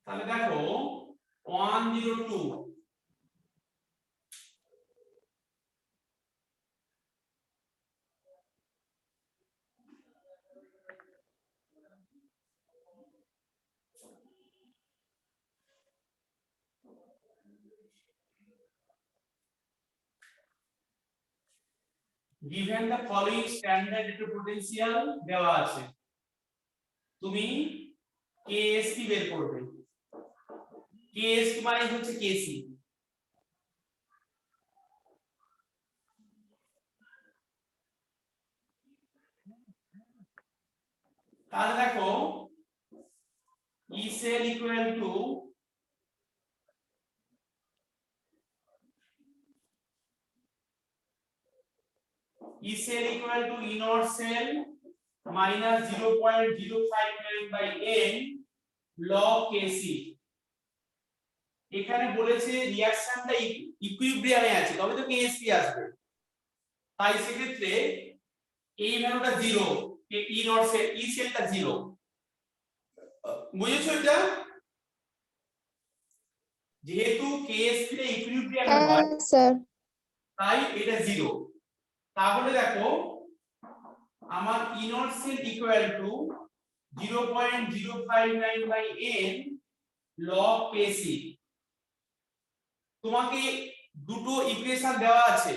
তাহলে দেখো 102 given the following standard potential দেওয়া আছে, তুমি কেএসপি বের করবে, কেএসপি মানে হচ্ছে কেসি, তাহলে দেখো E cell equal to E cell equal to E naught cell minus 0.059 by n log Kc। এখানে বলেছে রিঅ্যাকশনটা ইকুইলিব্রিয়ামে আছে তবে তো Kc আসবে, তাই সেক্ষেত্রে এই ভ্যালুটা 0, E naught cell E সেলটা 0, বুঝেছো এটা? যেহেতু Kc টা ইকুইলিব্রিয়ামে হয় স্যার তাই এটা 0। তাহলে দেখো আমার E naught cell equal to 0.059 by n log Kc। তোমাকে দুটো ইকুয়েশন দেওয়া আছে,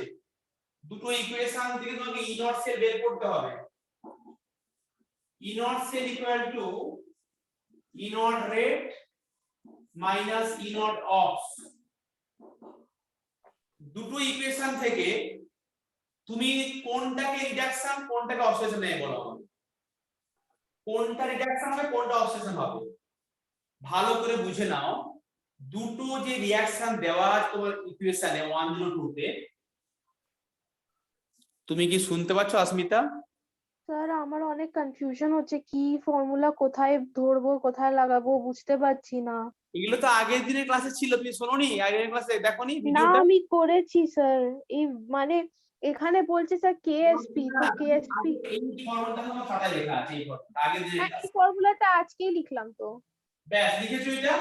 দুটো ইকুয়েশন থেকে তোমাকে E naught cell বের করতে হবে। E naught cell equal to E naught rate minus E naught ox। দুটো ইকুয়েশন থেকে তুমি কোনটাকে রিডাকশন কোনটাকে অক্সিডেশন নেবে বলো আমাকে, কোনটা রিডাকশন হবে কোনটা অক্সিডেশন হবে, ভালো করে বুঝে নাও। দুটো যে রিঅ্যাকশন দেওয়া আছে তোমার ইকুয়েশনে 102 তে, তুমি কি শুনতে পাচ্ছ অস্মিতা? স্যার আমার অনেক কনফিউশন হচ্ছে, কি ফর্মুলা কোথায় ধরবো কোথায় লাগাবো বুঝতে পারছি না। এগুলো তো আগের দিনের ক্লাসে ছিল, তুমি শোনোনি? আগের ক্লাসে দেখোনি না ভিডিওটা? আমি করেছি স্যার, এই মানে এখানে বলছে স্যার কেএসপি, তো কেএসপি এই ফর্মুলাটা তোমার খাতায় লেখা আছে, এই ফর্মুলা আগের দিনের হ্যাঁ এই ক্লাসে। ফর্মুলাটা আজকেই লিখলাম তো। ব্যাস লিখেছো এটা?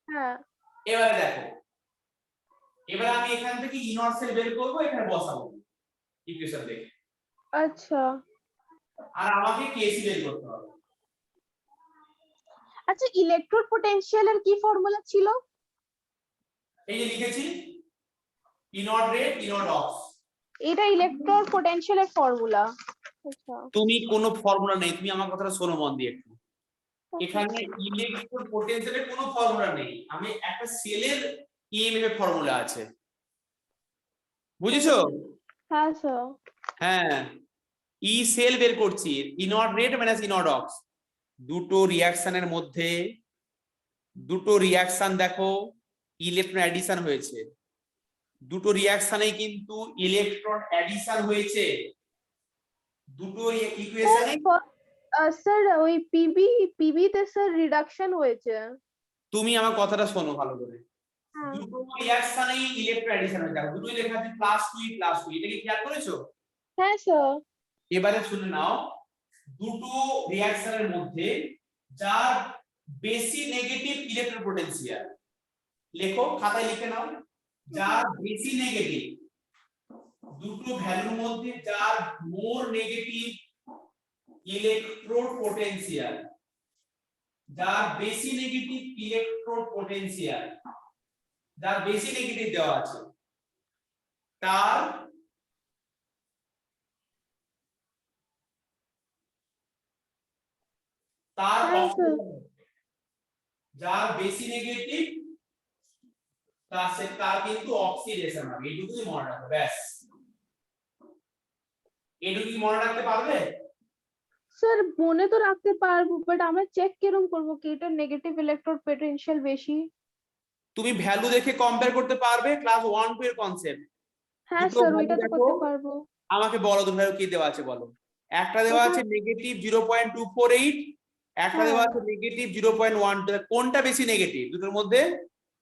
হ্যাঁ এবারে দেখো, এবারে আমি এখান থেকে ই নট সেল বের করব, এখানে বসাবো ইকুয়েশন দেখে, আচ্ছা আর আমাকে কেসি বের করতে হবে। আচ্ছা ইলেকট্রোড পোটেনশিয়ালের কি ফর্মুলা ছিল? এই যে লিখেছি E naught red E naught ox. এটা ইলেকট্রোড পোটেনশিয়ালের ফর্মুলা। আচ্ছা তুমি কোনো ফর্মুলা নেই, তুমি আমার কথাটা শোনো মন দিয়ে একটু। এখানে ইলেকট্রোড পোটেনশিয়ালের কোনো ফর্মুলা নেই, আমি একটা সেলের ইএমএফ এর ফর্মুলা আছে, বুঝেছো? হ্যাঁ স্যার হ্যাঁ, ই সেল বের করছি, E naught red minus E naught ox. দুটো রিঅ্যাকশনের মধ্যে দুটো রিঅ্যাকশন দেখো ইলেকট্রন অ্যাডিশন হয়েছে, দুটো রিঅ্যাকশনে কিন্তু ইলেকট্রন অ্যাডিশন হয়েছে, দুটো ইকুয়েশনে। স্যার ওই পিবি তে স্যার রিডাকশন হয়েছে। তুমি আমার কথাটা শোনো ভালো করে, হ্যাঁ দুটো রিঅ্যাকশনেই ইলেকট্রন অ্যাডিশন হয়েছে, দেখো দুটোই লেখা আছে +2 +2, এটা কি খেয়াল করেছো? হ্যাঁ স্যার এবারে শুনে নাও, দুটো রিঅ্যাকশনের মধ্যে যার বেশি নেগেটিভ ইলেকট্রন পোটেনশিয়াল, লেখো খাতায় লিখে নাও, যার বেশি নেগেটিভ, দুটো ভ্যালুর মধ্যে যার মোর নেগেটিভ ইলেকট্রোড পোটেনশিয়াল, যার বেশি নেগেটিভ ইলেকট্রোড পোটেনশিয়াল, যার বেশি নেগেটিভ দেওয়া আছে তার তার হ্যাঁ স্যার যার বেশি নেগেটিভ তার কিন্তু অক্সিডেশন হবে, এইটুকুই মনে রাখো ব্যাস। এইটুকুই মনে রাখতে পারবে? স্যার মনে তো রাখতে পারবো, বাট আমরা চেক কিরকম করবো কি এটা নেগেটিভ ইলেকট্রোড পোটেনশিয়াল বেশি? তুমি ভ্যালু দেখে কম্পেয়ার করতে পারবে ক্লাস 1 2 এর কনসেপ্ট। হ্যাঁ দুটো স্যার value ওইটা তো দেখো, করতে পারবো। আমাকে বলো দুটো ভ্যালু কি দেওয়া আছে বলো। একটা দেওয়া আছে নেগেটিভ 0.248, একটা দেওয়া হ্যাঁ আছে নেগেটিভ 0.1, কোনটা বেশি নেগেটিভ দুটোর মধ্যে?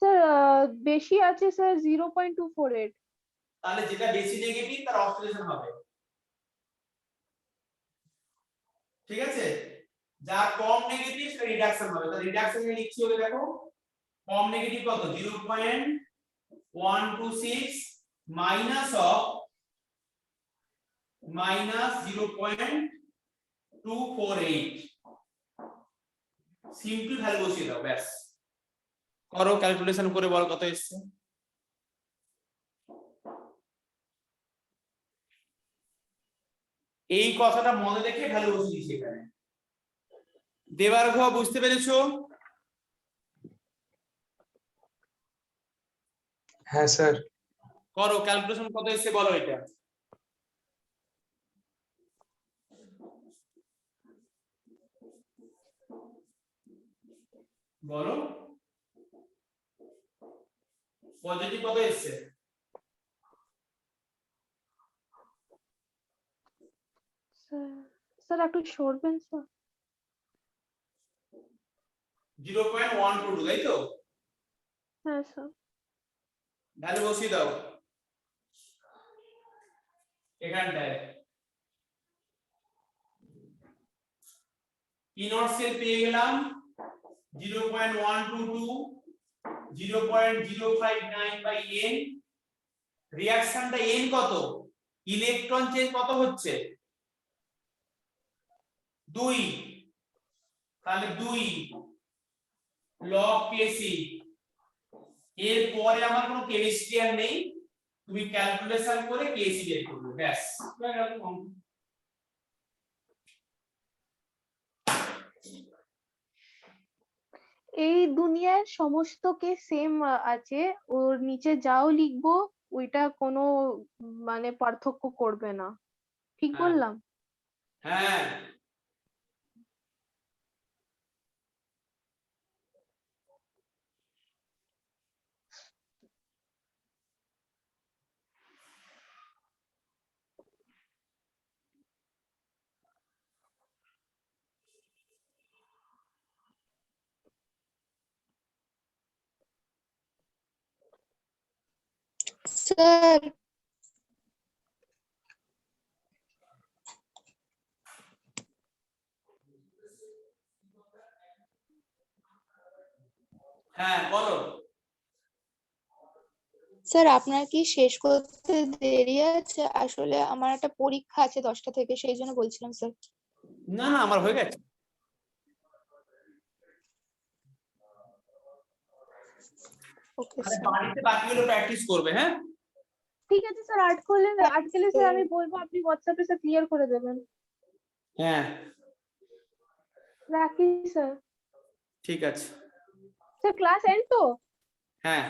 স্যার বেশি আছে স্যার 0.248। তাহলে যেটা বেশি নেগেটিভ তার অসিলেশন হবে, ঠিক আছে? যা কম নেগেটিভ সেটা রিডাকশন হবে। তাহলে রিডাকশন এ লিখছি হবে দেখো, কম নেগেটিভ কত 0.126 minus of minus 0.248, simple value বসিয়ে দাও ব্যাস। করো ক্যালকুলেশন করে বল কত এসছে। এই কথাটা মনে রেখে ভ্যালু বসিয়ে দিয়েছি এখানে। দেবার ঘ বুঝতে পেরেছো? হ্যাঁ স্যার। করো ক্যালকুলেশন কত এসছে বলো এটা। বলো পজিটিভ কত এসছে? স্যার একটু সরবেন স্যার। 0.122 তাই তো? হ্যাঁ স্যার। ভ্যালু বসিয়ে দাও এখানটায়। ইনর সেল পেয়ে গেলাম 0.122 0.059/n। রিঅ্যাকশনটা n কত? ইলেকট্রন চেঞ্জ কত হচ্ছে? 2। তাহলে 2 log kc। এর পরে আমার কোনো কেমিস্ট্রি আর নেই, তুমি ক্যালকুলেশন করে kc বের করবে ব্যাস। এই দুনিয়ার সমস্ত কে সেম আছে, ওর নিচে যাও লিখবো ওইটা কোনো মানে পার্থক্য করবে না, ঠিক হ্যাঁ বললাম? হ্যাঁ স্যার হ্যাঁ বলো। স্যার আপনার কি শেষ করতে দেরি আছে? আসলে আমার একটা পরীক্ষা আছে 10টা থেকে, সেই জন্য বলছিলাম স্যার। না না আমার হয়ে গেছে। ওকে আরে স্যার। বাড়িতে বাকিগুলো প্র্যাকটিস করবে। হ্যাঁ ঠিক আছে স্যার, আটকেলে স্যার আমি বলবো, আপনি হোয়াটসঅ্যাপে স্যার ক্লিয়ার করে দেবেন। হ্যাঁ রাখি স্যার। ঠিক আছে। স্যার ক্লাস এন্ড তো? হ্যাঁ